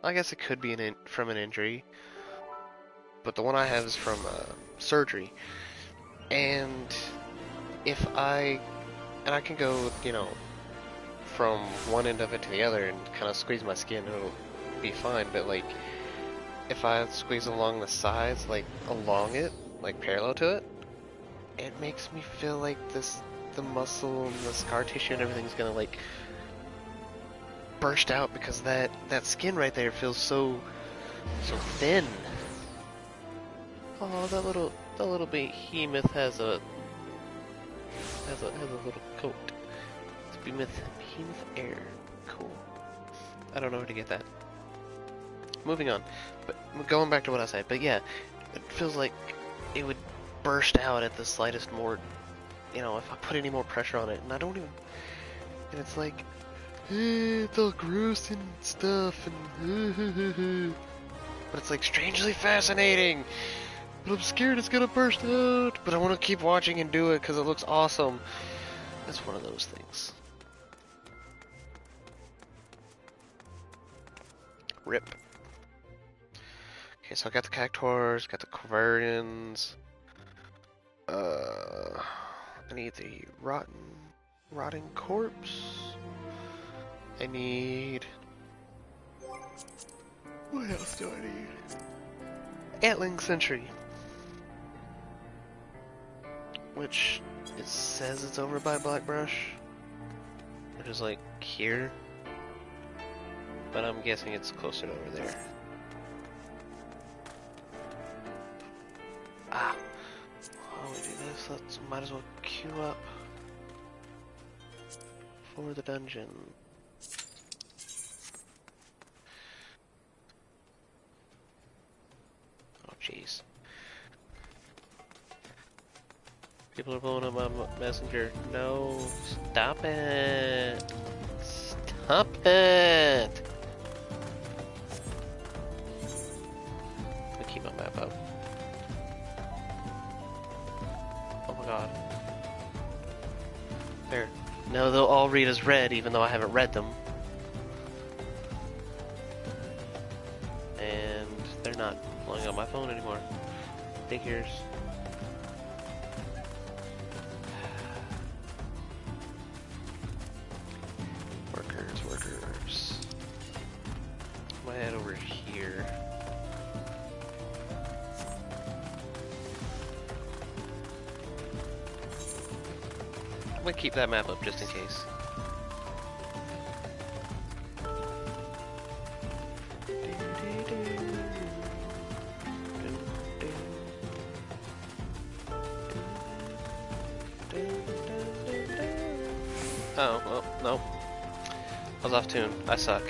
I guess it could be from an injury. But the one I have is from, surgery. And I can go, you know, from one end of it to the other and kind of squeeze my skin, it'll be fine, but like, if I squeeze along the sides, like, along it, like, parallel to it, it makes me feel like the muscle and the scar tissue and everything's gonna, like, burst out, because that skin right there feels so So thin. Oh, that little behemoth has a little coat. It's behemoth air. Cool. I don't know where to get that. Moving on, but going back to what I said. But yeah, it feels like it would burst out at the slightest more, you know, if I put any more pressure on it. And I don't even. And it's like, it's all gross and stuff, and but it's like strangely fascinating. But I'm scared it's gonna burst out. But I want to keep watching and do it because it looks awesome. That's one of those things. Rip. Okay, so I got the Cactuars, got the Quivarians. I need the rotting corpse. I need. What else do I need? Atling Sentry. Which it says it's over by Blackbrush, which is like here, but I'm guessing it's closer to over there. Ah, while we do this, let's might as well queue up for the dungeon. Oh jeez. People are blowing up my messenger. No, stop it! Stop it! Let me keep my map up. Oh my god. There. No, they'll all read as red, even though I haven't read them. And they're not blowing up my phone anymore. Figures. Workers. I'm gonna head over here. I'm gonna keep that map up just in case. Oh, well, no. I was off tune. I suck.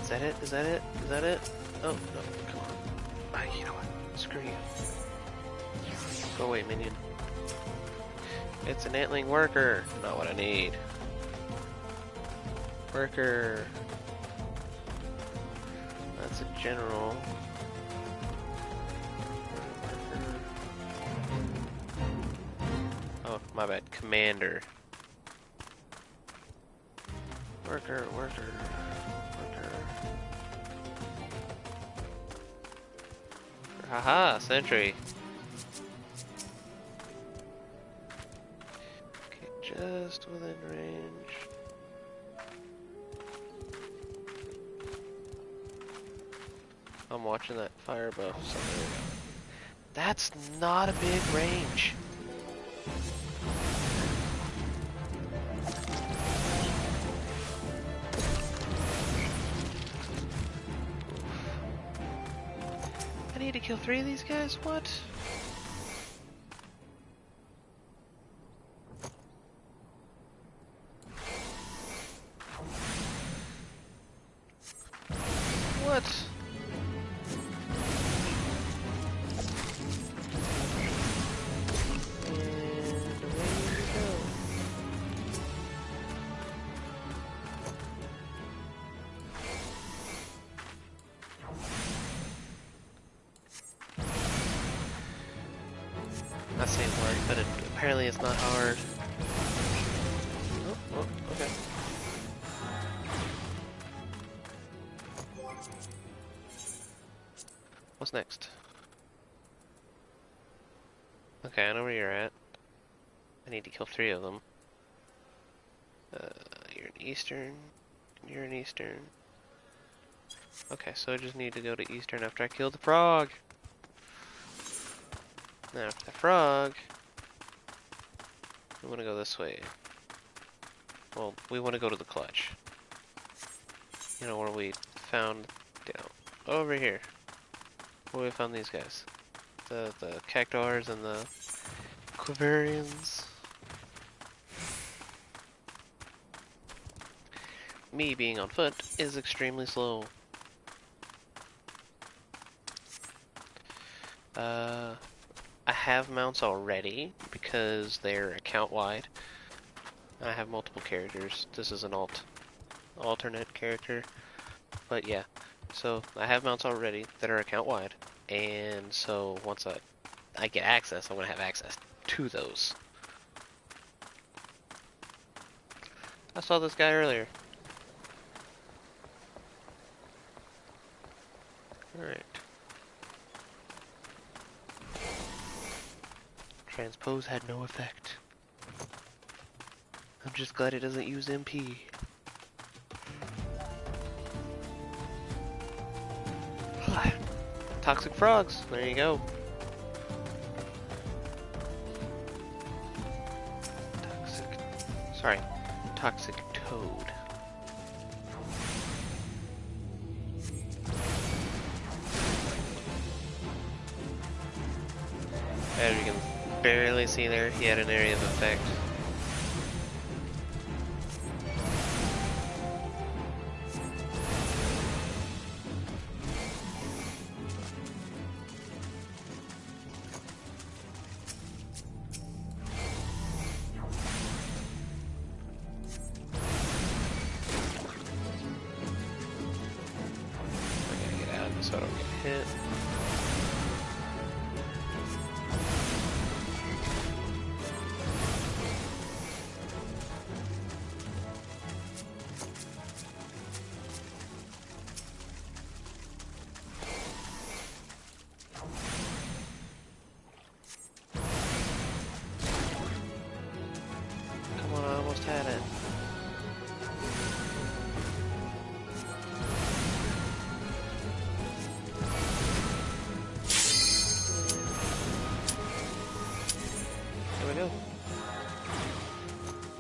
Is that it? Is that it? Is that it? Oh, no. Come on. Ah, you know what? Screw you. Go away, minion. It's an antling worker. Not what I need. Worker. That's a general. Oh, my bad. Commander. Worker. Haha, sentry. Okay, just within range. I'm watching that fire buff somewhere. That's not a big range. I need to kill 3 of these guys? What? What? Not saying hard, but apparently it's not hard. Oh, okay. What's next? Okay, I know where you're at. I need to kill 3 of them. You're an Eastern. You're an Eastern. Okay, so I just need to go to Eastern after I kill the frog. Now after the frog, we want to go this way. Well, we want to go to the clutch. You know, where we found, you know, over here. Where we found these guys. The cactuars and the quivarians. Me being on foot is extremely slow. I have mounts already because they're account-wide. I have multiple characters. This is an alternate character. But yeah, so I have mounts already that are account-wide. And so once I get access, I'm going to have access to those. I saw this guy earlier. Alright. Transpose had no effect. I'm just glad it doesn't use MP. Toxic frogs, there you go. Toxic toad. As you can barely see there, he had an area of effect. So I don't get hit. Come on, I almost had it.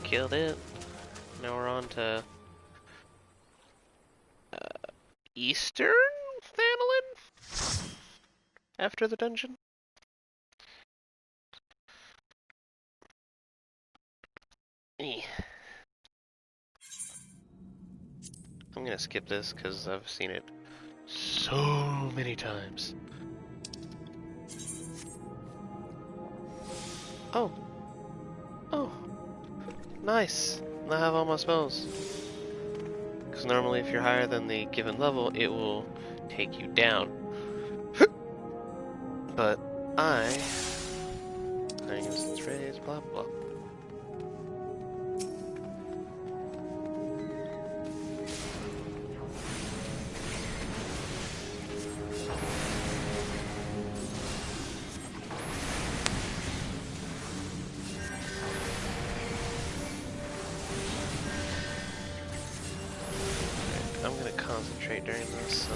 Killed it. Now we're on to Eastern Thanolin after the dungeon. I'm gonna skip this because I've seen it so many times. Oh. Oh. Nice. Now I have all my spells. Because normally if you're higher than the given level, it will take you down. But I use phrase, blah blah. I'm gonna concentrate during this.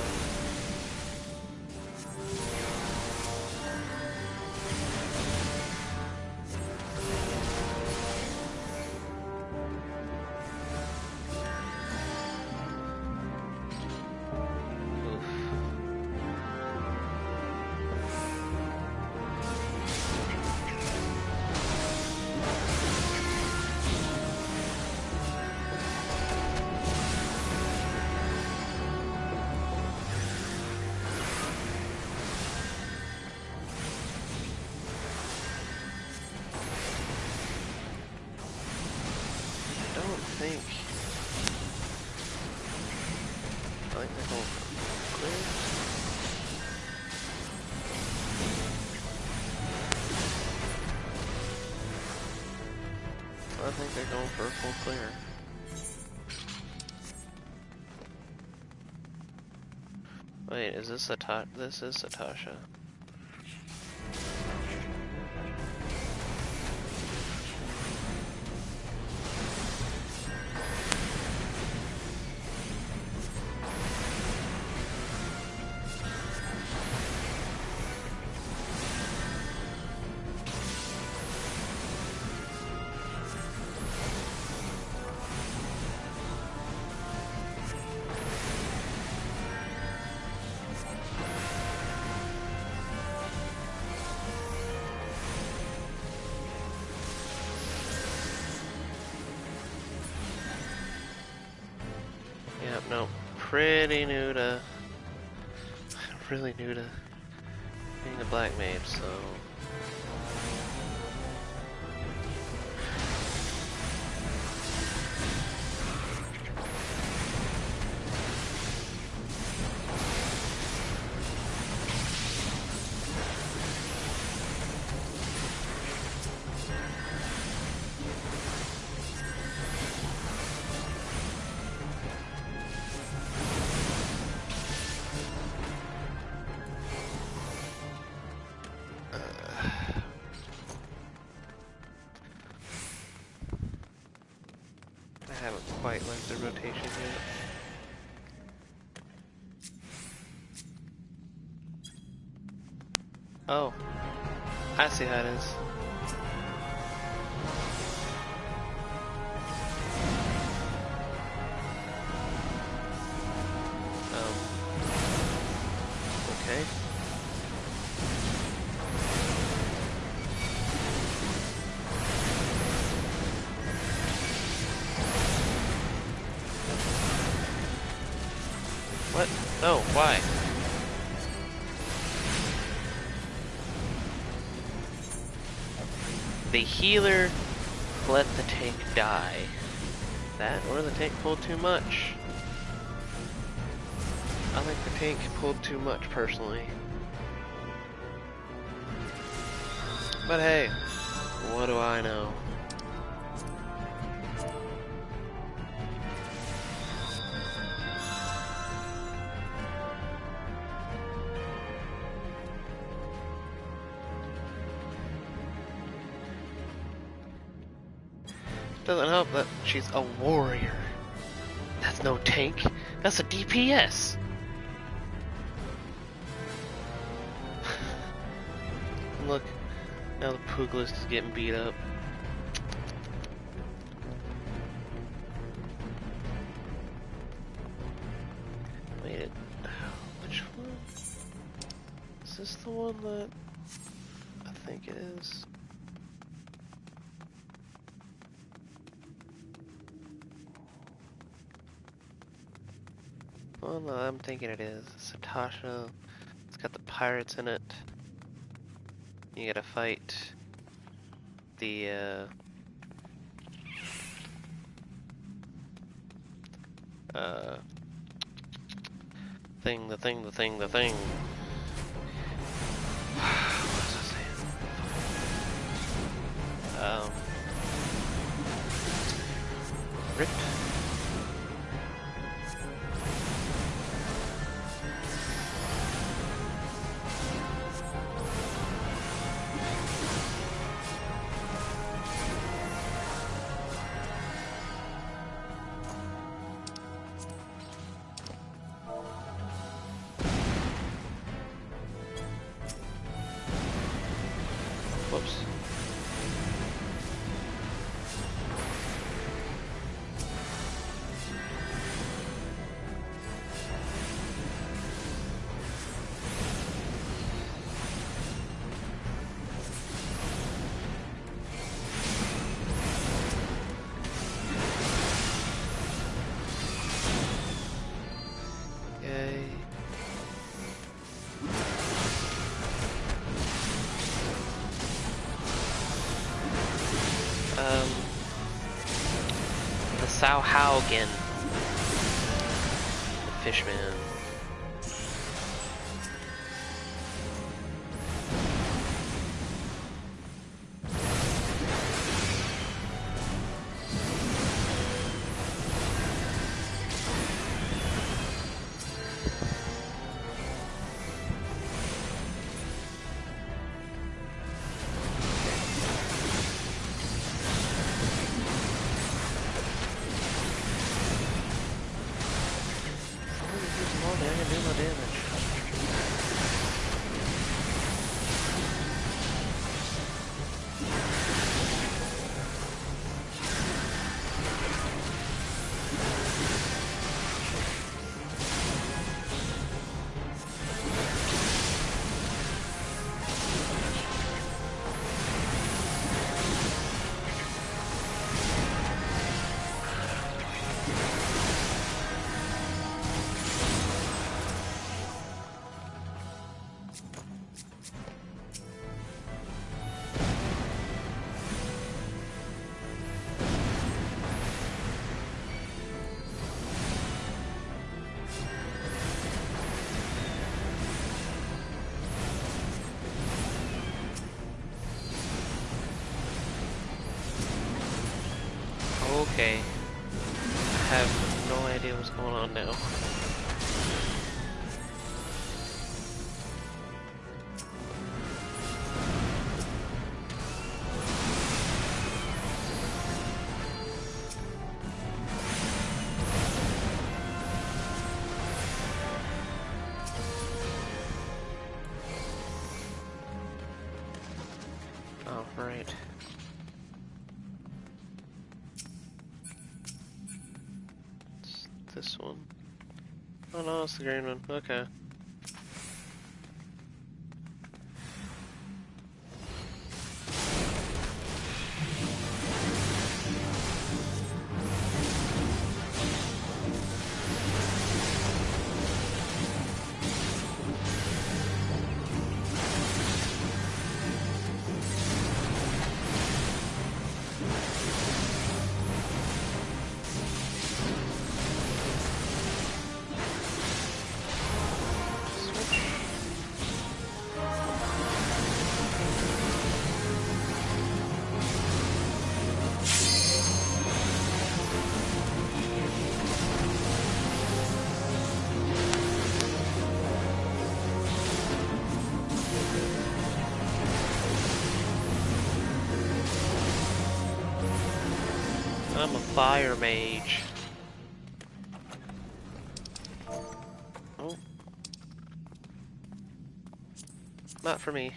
I think they're going for clear. I think they're going for a full clear. Wait, is this this is Satasha. Yep, no. Pretty new to... really new to being a black mage, so... I haven't quite learned the rotation yet. Oh, I see how it is. Okay. What? No, why? The healer let the tank die. That or the tank pulled too much. I think the tank pulled too much personally. But hey, what do I know? Doesn't help that she's a warrior. That's no tank. That's a DPS. And look, now the Puglist is getting beat up. Wait, which one? Is this the one that I think it is? Well, no, I'm thinking it is. Satasha. It's got the pirates in it. You gotta fight the thing. What was I saying? Ripped. Whoops. Yay. The Sauhaugen. The Fishman. Okay. I have no idea what's going on now. Oh, right. It's this one. Oh no, it's the green one. Okay. I'm a fire mage. Oh. Not for me.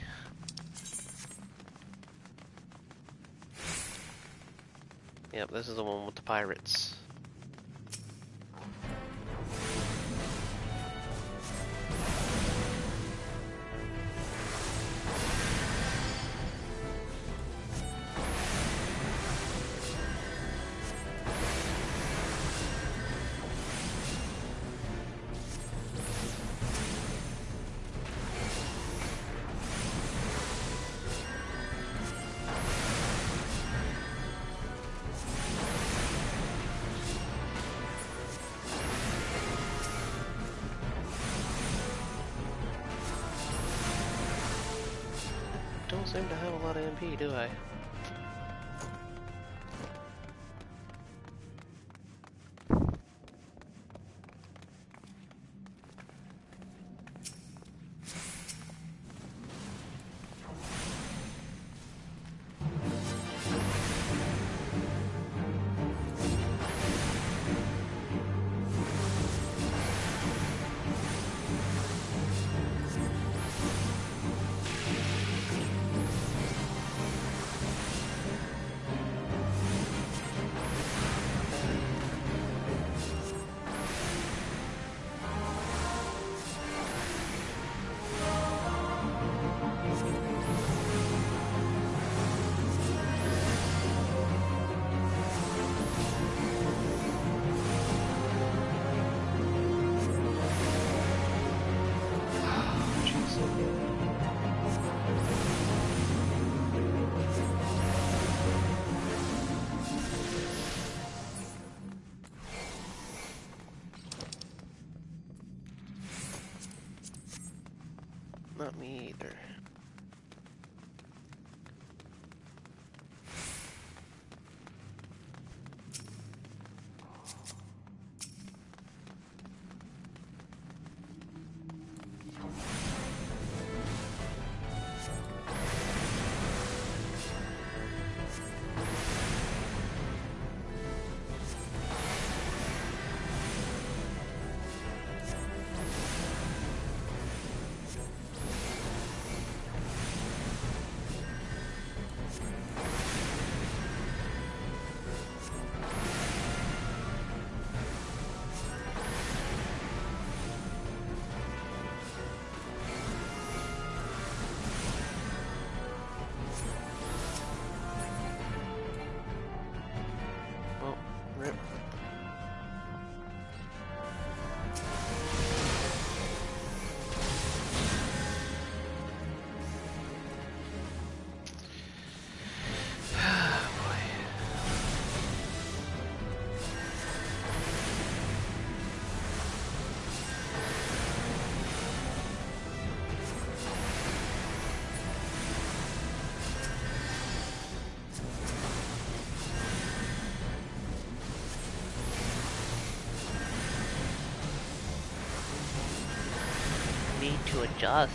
Yep, this is the one with the pirates. Don't seem to have a lot of MP, do I? Not me either. to adjust.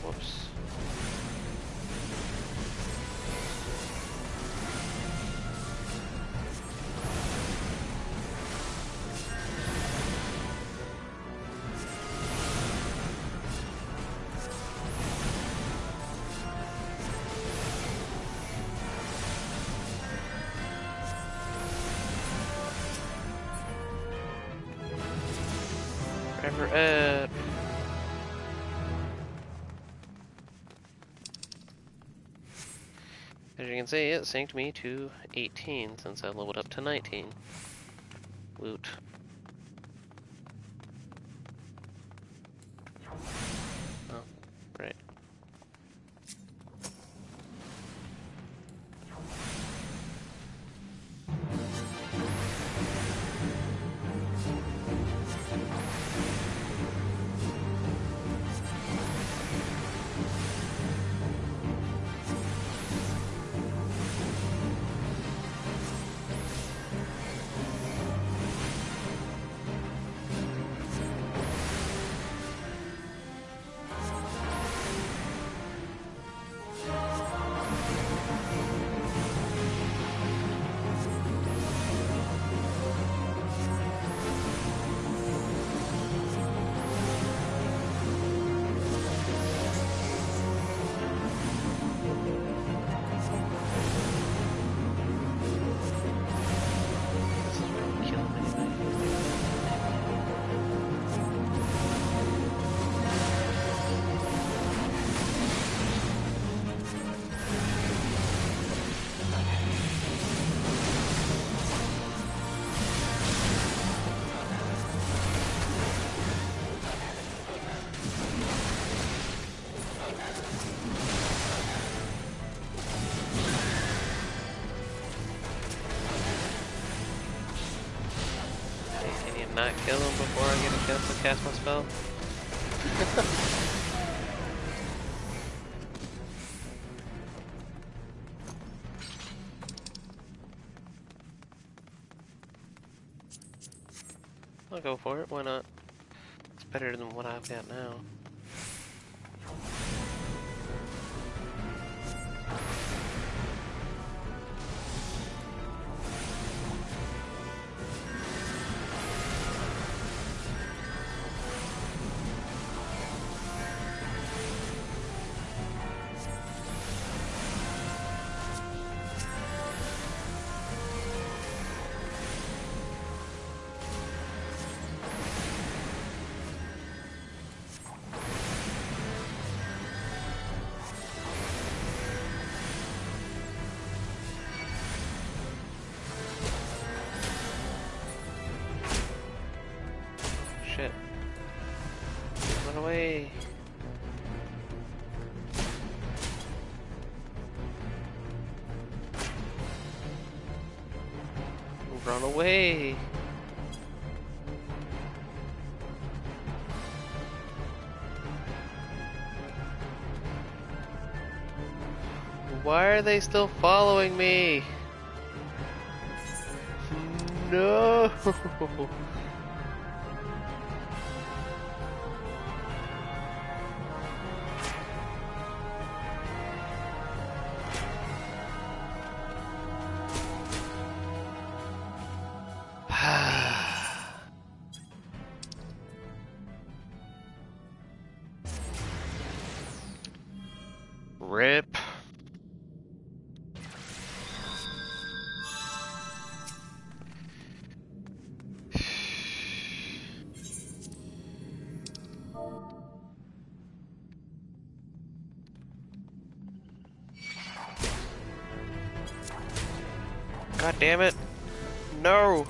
Whoops. Forever Ed. As you can see, it synced me to 18 since I leveled up to 19. Woot. Oh, right. This is really killing anybody. Hey, can you not kill him before I get a chance to cast my spell? I'll go for it, why not? It's better than what I've got now. Shit. Run away. Run away. Why are they still following me? No. God damn it! No!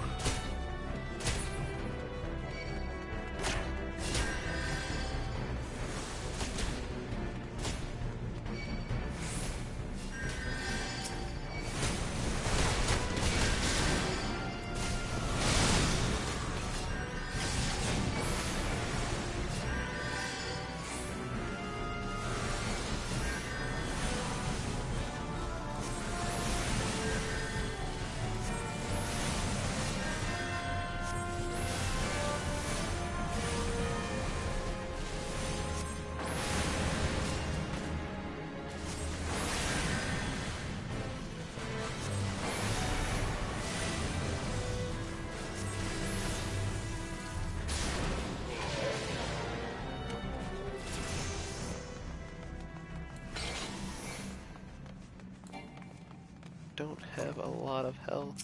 Don't have a lot of health.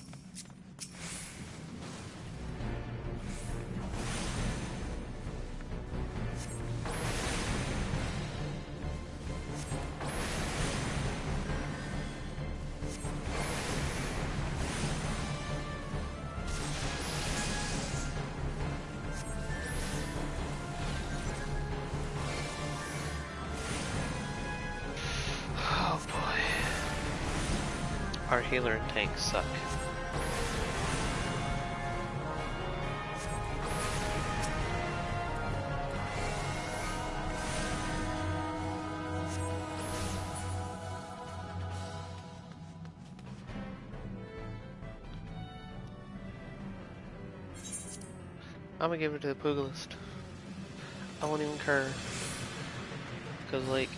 Oh boy. Our healer and tank suck. I'm gonna give it to the Pugilist. I won't even care. Because, like,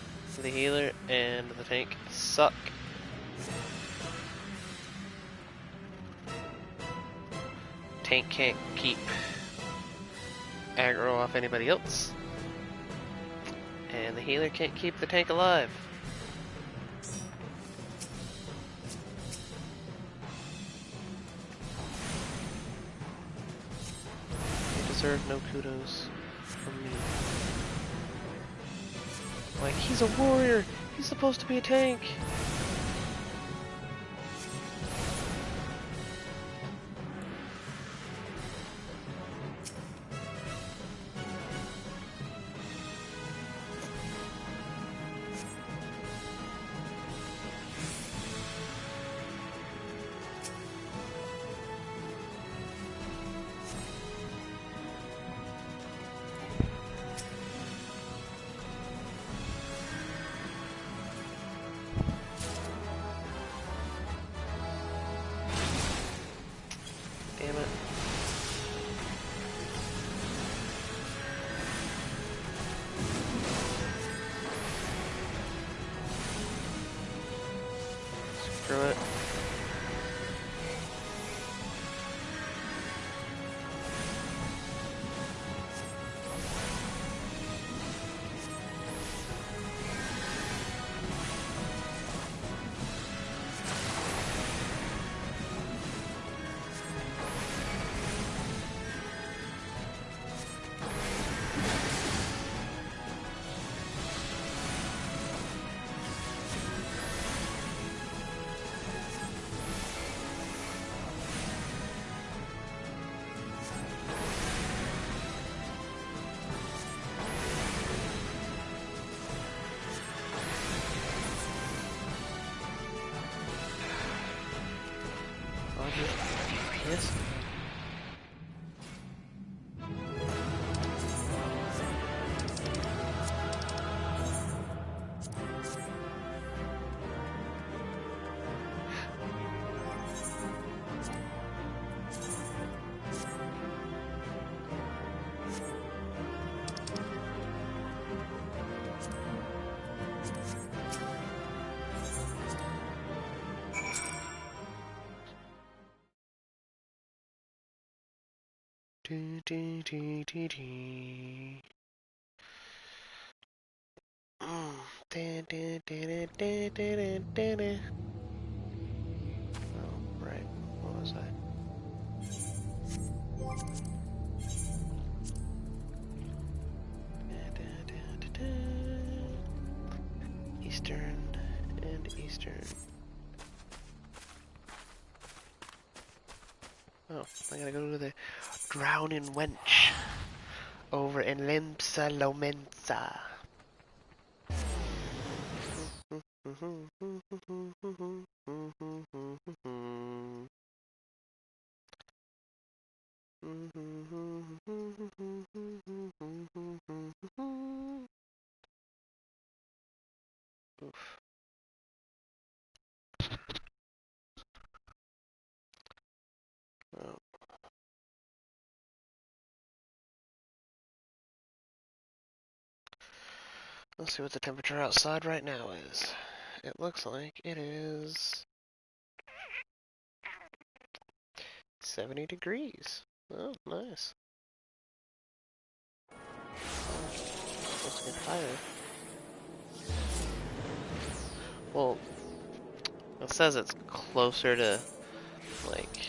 the healer and the tank suck. Tank can't keep aggro off anybody else. And the healer can't keep the tank alive. They deserve no kudos from me. Like, he's a warrior! He's supposed to be a tank! Damn it. Screw it. Yes. Do, do, do, do, do. Da, da, da, da, da, da, da, da. Oh, right. What was I? Da, da, da, da, da. Eastern and Eastern. Oh, I gotta go to the Drowning Wench over in Limsa Lomensa. Oof. Oh. Let's see what the temperature outside right now is. It looks like it is 70 degrees. Oh, nice. Supposed to get higher. Well, it says it's closer to, like,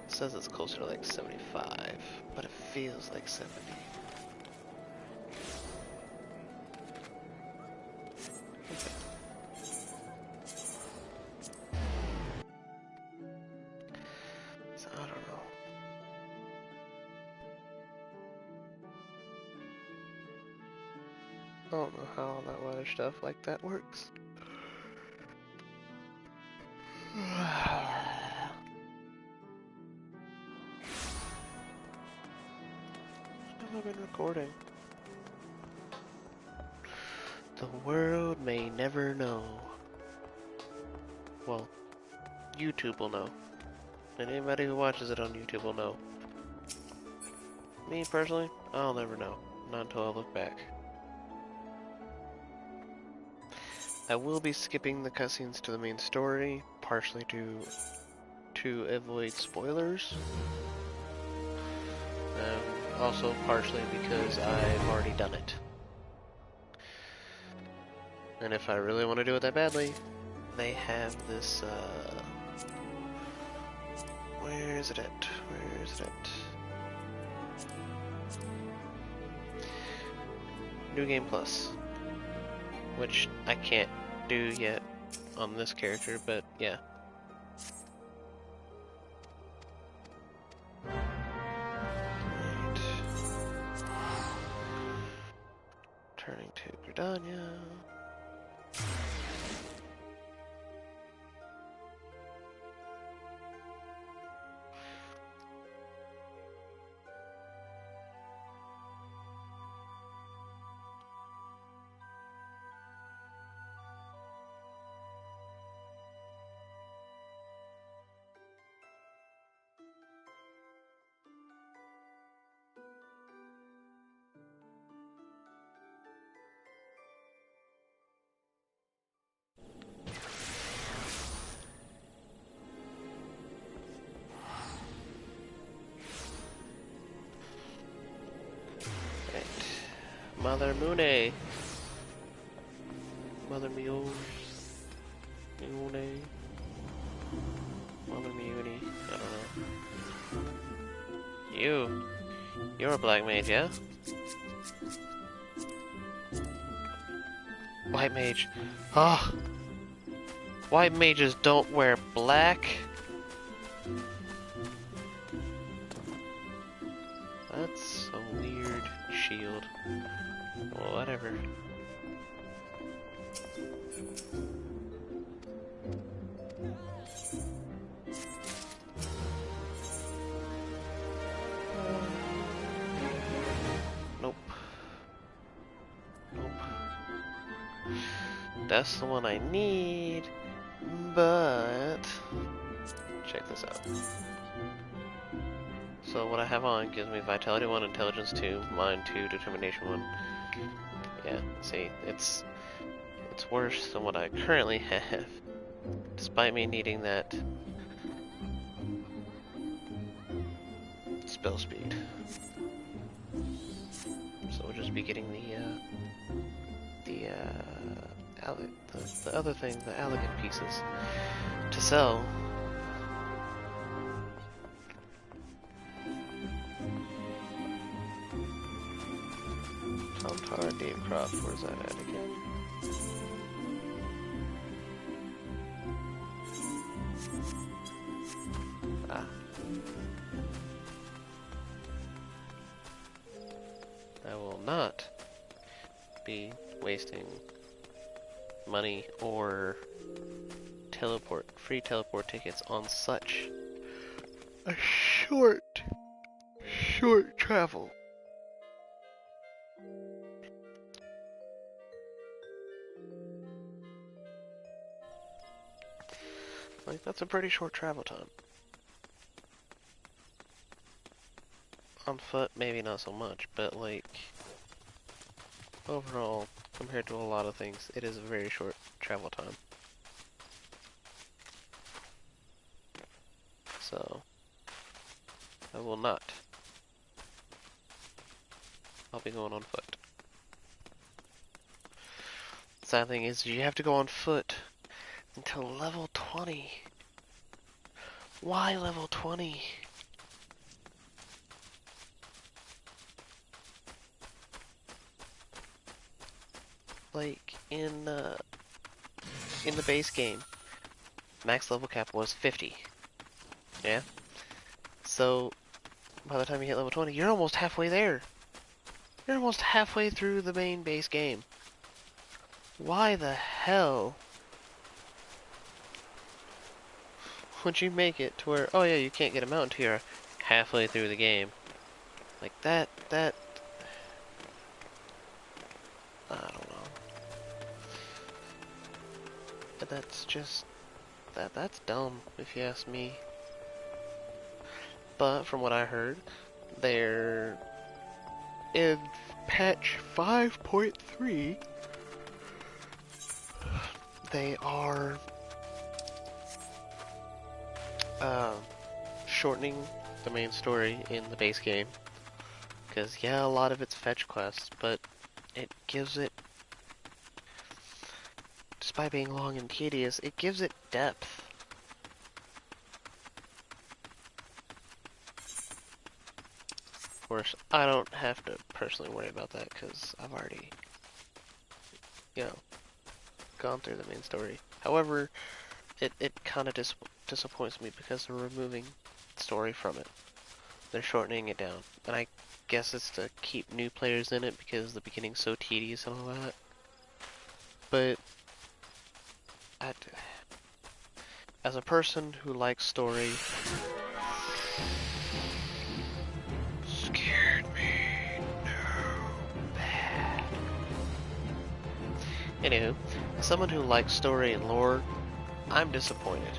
it says it's closer to like 75, but it feels like 70. Okay. So I don't know. I don't know how all that weather stuff like that works. How have I been recording? The world may never know. Well, YouTube will know. And anybody who watches it on YouTube will know. Me personally, I'll never know. Not until I look back. I will be skipping the cutscenes to the main story, partially to avoid spoilers. Also partially because I've already done it. And if I really want to do it that badly, they have this, where is it at? Where is it at? New Game Plus. Which I can't do yet on this character, but yeah. Right. Turning to Gridania. Mother Mune. Mother Mune. Mune. Mother Mune. I don't know. You're a black mage, yeah? White mage. Ah! Oh. White mages don't wear black. That's a weird shield. Whatever. Nope. Nope. That's the one I need, but check this out. So what I have on gives me Vitality 1, Intelligence 2, Mind 2, Determination 1. Yeah, see, it's worse than what I currently have, despite me needing that spell speed. So we'll just be getting the other thing, the elegant pieces, to sell. Tom Tower, Dave Croft, where's that at again? Ah. I will not be wasting money or free teleport tickets on such a short travel. Like, that's a pretty short travel time. On foot, maybe not so much, but like, overall, compared to a lot of things, it is a very short travel time. So, I will not. I'll be going on foot. Sad thing is, you have to go on foot until level 20. Why level 20? Like, in the base game, max level cap was 50. Yeah? So, by the time you hit level 20, you're almost halfway there. You're almost halfway through the main base game. Why the hell would you make it to where, oh yeah, you can't get a mount until you're halfway through the game? Like that, I don't know. But that's just, that's dumb, if you ask me. But from what I heard, they're in patch 5.3, they are shortening the main story in the base game. Because, yeah, a lot of it's fetch quests, but it gives it, despite being long and tedious, it gives it depth. Of course, I don't have to personally worry about that because I've already, you know, gone through the main story. However, it kind of disappoints me because they're removing story from it. They're shortening it down. And I guess it's to keep new players in it because the beginning's so tedious and all that. But as a person who likes story, scared me no bad. Anywho, as someone who likes story and lore, I'm disappointed.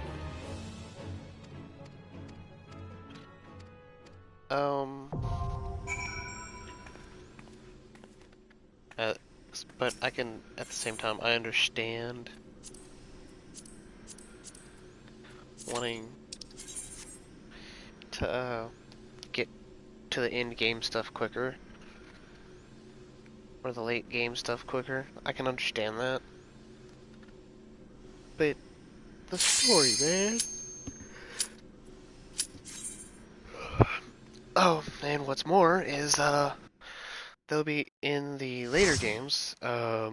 But I can, at the same time, I understand wanting to get to the end game stuff quicker, or the late game stuff quicker. I can understand that. But the story, man. Oh, and what's more is they'll be in the later games. I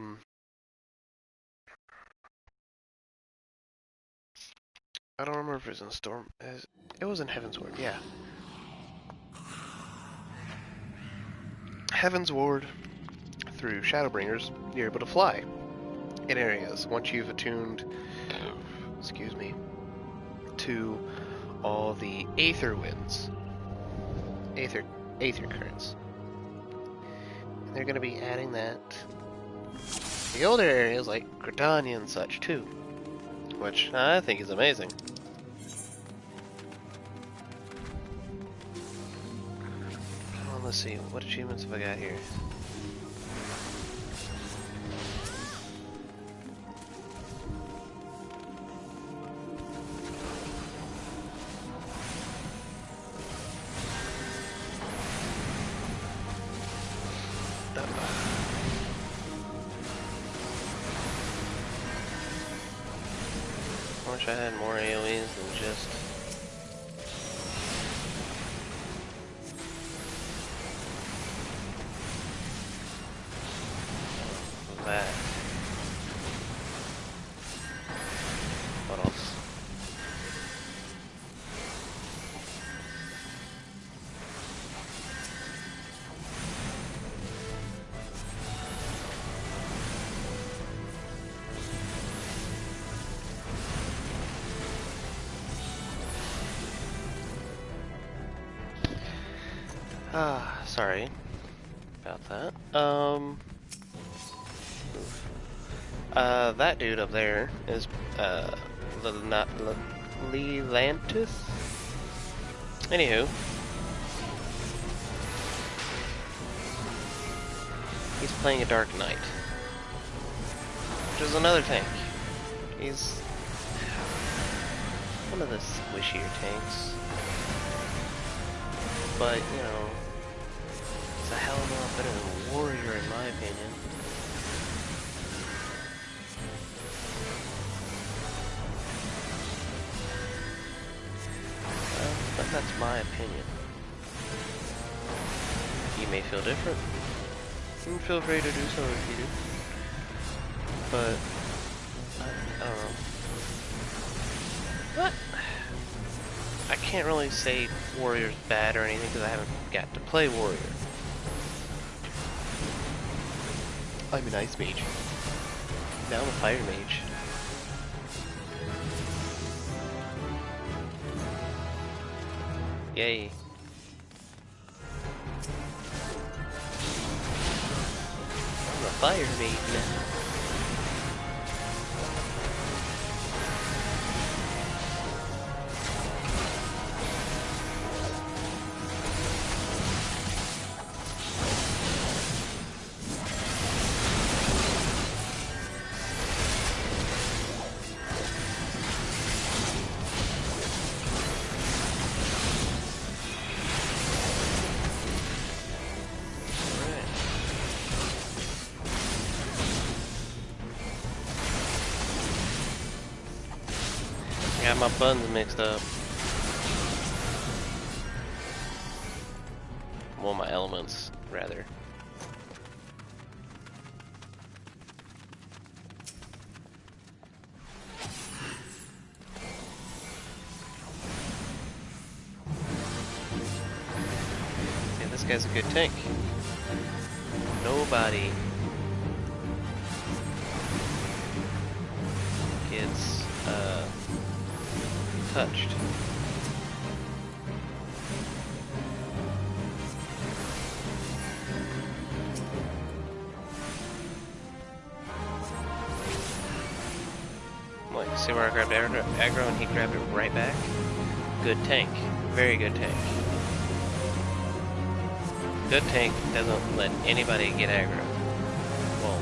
don't remember if it was in Storm. It was in Heaven's Ward, yeah. Heaven's Ward, through Shadowbringers, you're able to fly in areas once you've attuned, excuse me, to all the Aether winds, Aether currents. And they're going to be adding that to the older areas like Gridania and such too, which I think is amazing. Let's see, what achievements have I got here? I wish I had more AoEs than just... that. What else? Sorry about that. That dude up there is, Lelantis? Anywho. He's playing a Dark Knight. Which is another tank. He's one of the squishier tanks. But, you know, it's a hell of a lot better than a warrior in my opinion. But that's my opinion. You may feel different. And feel free to do so if you do. But, I don't know. What? I can't really say Warrior's bad or anything because I haven't got to play Warrior. I'm an Ice Mage. Now I'm a Fire Mage. Yay. I'm a Fire Mage now. Got my buns mixed up. Well, my elements, rather. Yeah, this guy's a good tank. Nobody gets, touched. Like, see where I grabbed aggro and he grabbed it right back? Good tank. Very good tank. Good tank doesn't let anybody get aggro. Well,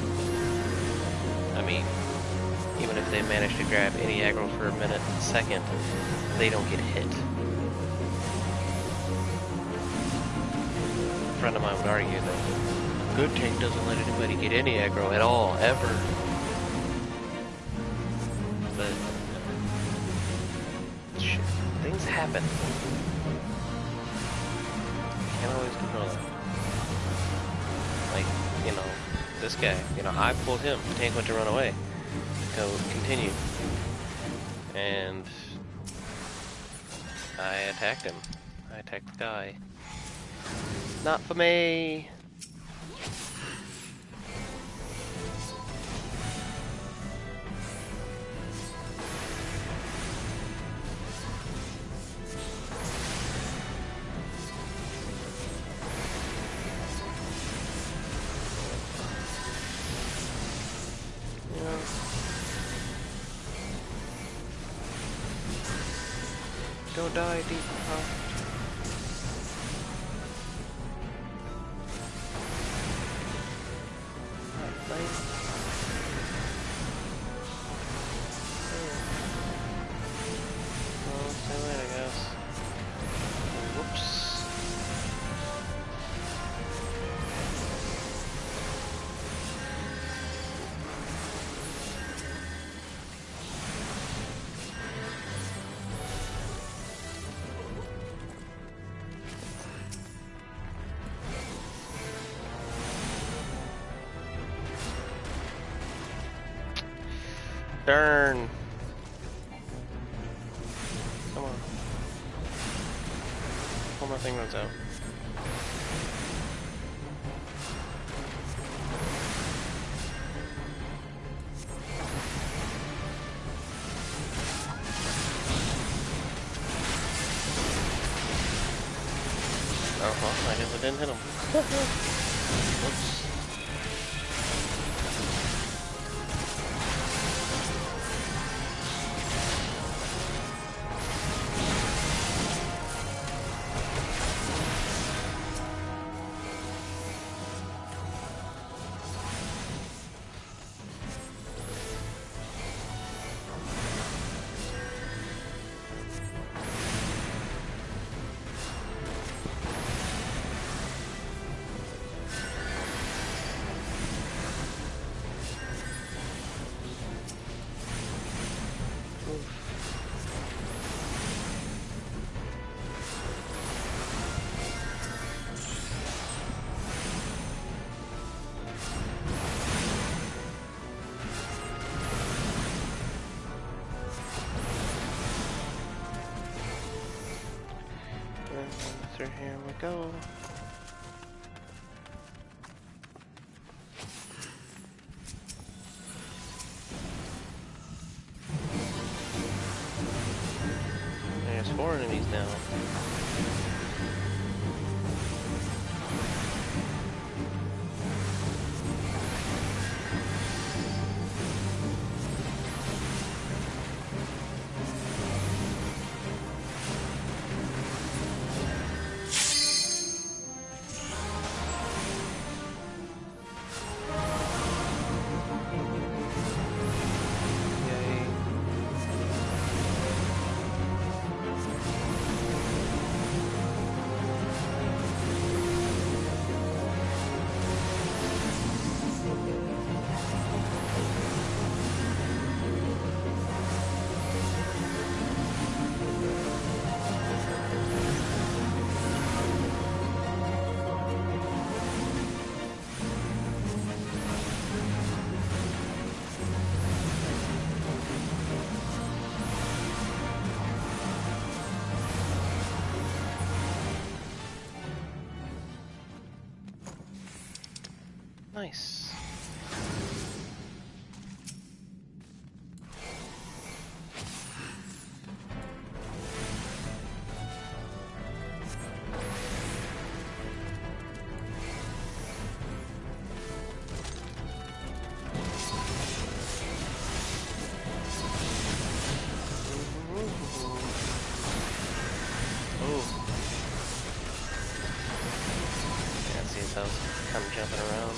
I mean, even if they manage to grab any aggro for a minute, second, they don't get hit. A friend of mine would argue that a good tank doesn't let anybody get any aggro at all, ever. But, shit, things happen. Can't always control that. Like, you know, this guy, you know, I pulled him, the tank went to run away. Go continue, and I attacked him. I attacked the guy. Not for me. Don't die, deep heart. Well, see you later, guys. Whoops. Darn. Come on. One more thing runs out. Oh, well, I guess I didn't hit him. Whoops. Through here we go. There's 4 enemies now. Nice. Oh. Yeah, see his house kind of jumping around.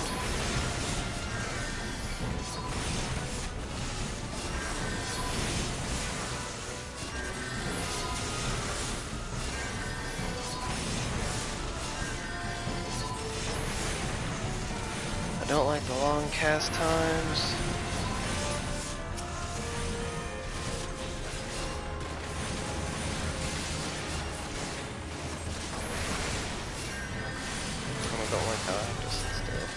I don't like the long cast times. I don't like how I have to sit still.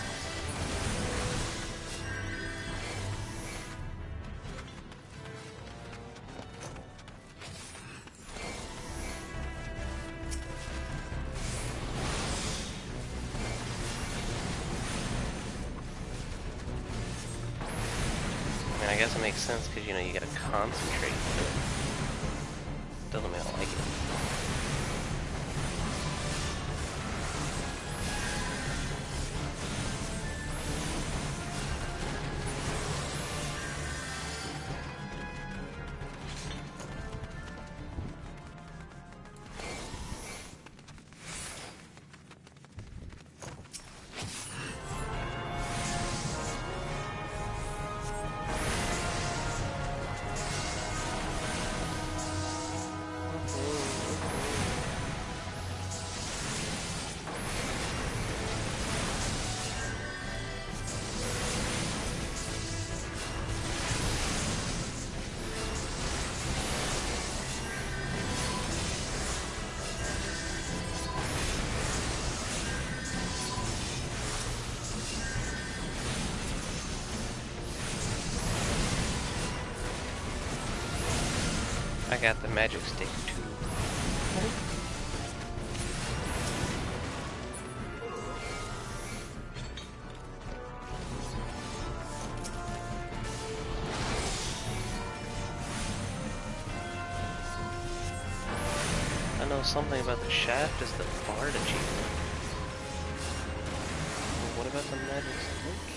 I mean, I guess it makes sense because, you know, you gotta concentrate, but doesn't mean I like it. I got the magic stick too. I know something about the shaft is the bard achievement. But what about the magic stick?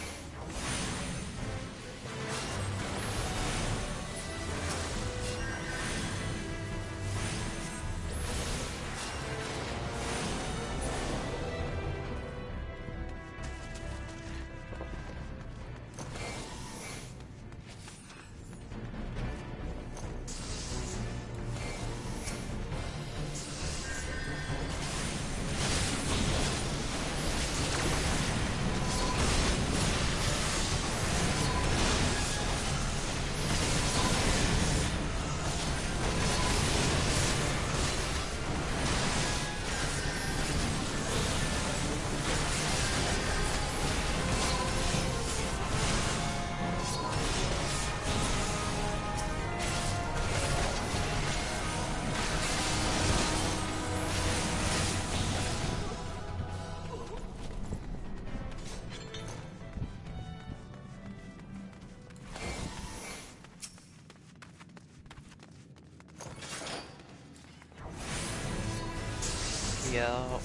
Yeah.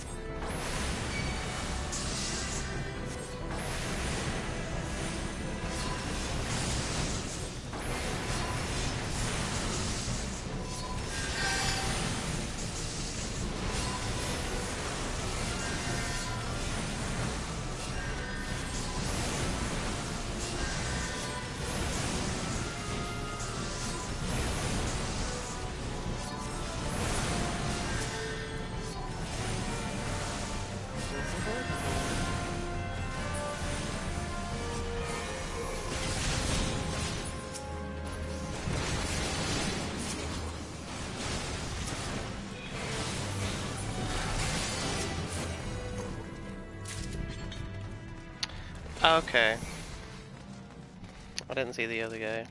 Okay. I didn't see the other guy.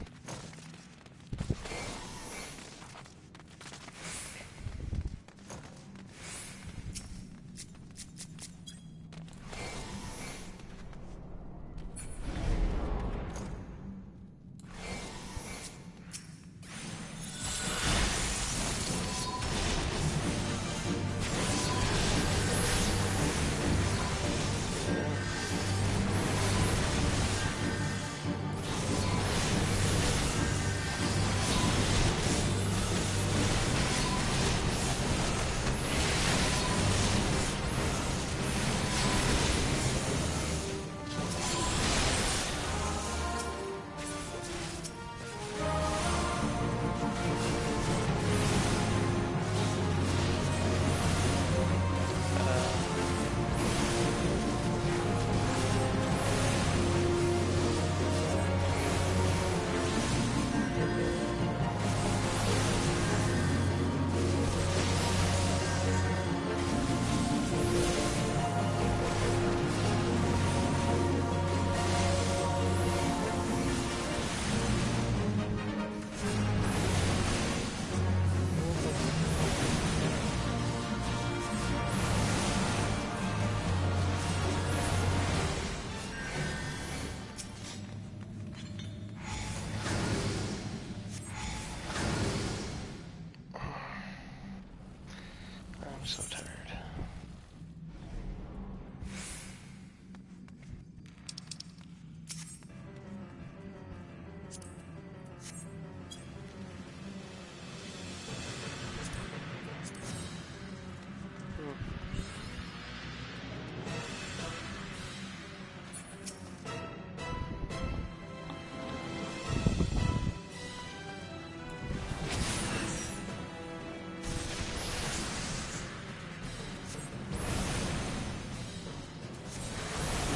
I'm so tired.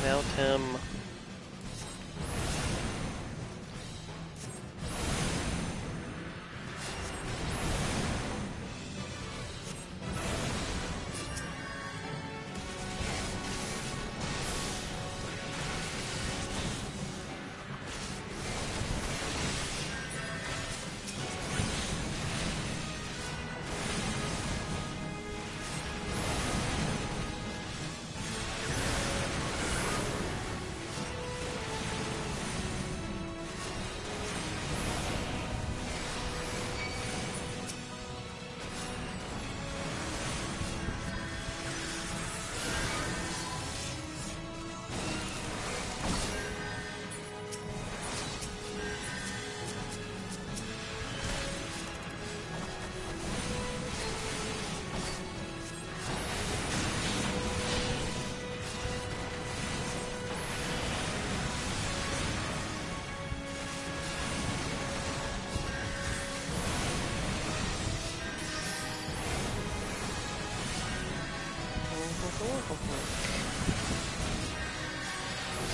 Melt him.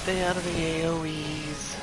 Stay out of the AoEs.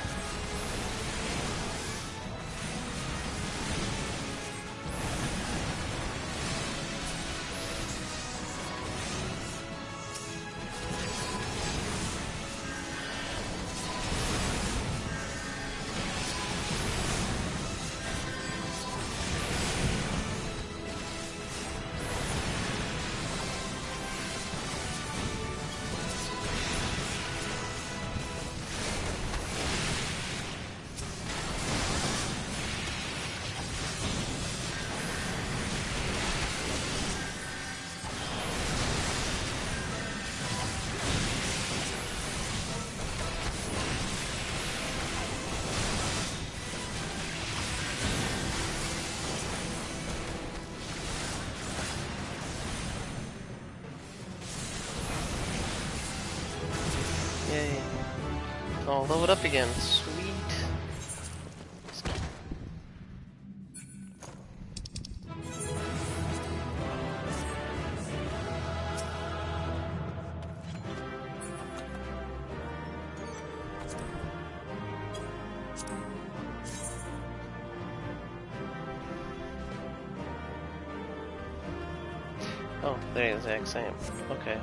Yay. Oh, load up again. Sweet. Oh, they're the exact same. Okay.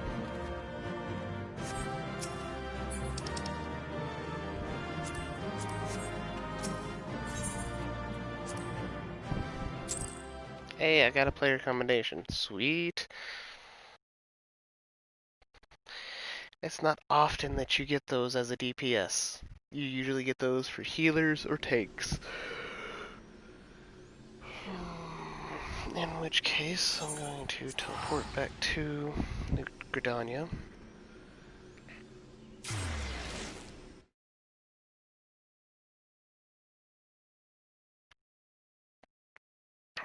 Hey, I got a player commendation. Sweet. It's not often that you get those as a DPS. You usually get those for healers or tanks. In which case, I'm going to teleport back to Gridania.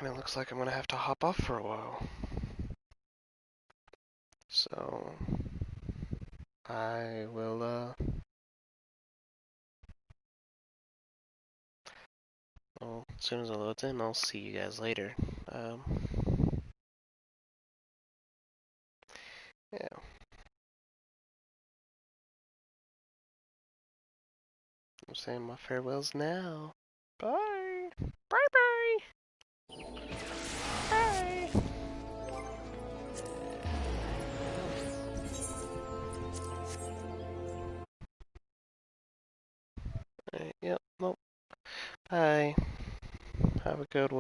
And it looks like I'm going to have to hop off for a while. So, I will, well, as soon as it loads in, I'll see you guys later. Yeah. I'm saying my farewells now. Bye! Bye-bye! Bye! Yep, nope. Bye. Have a good one.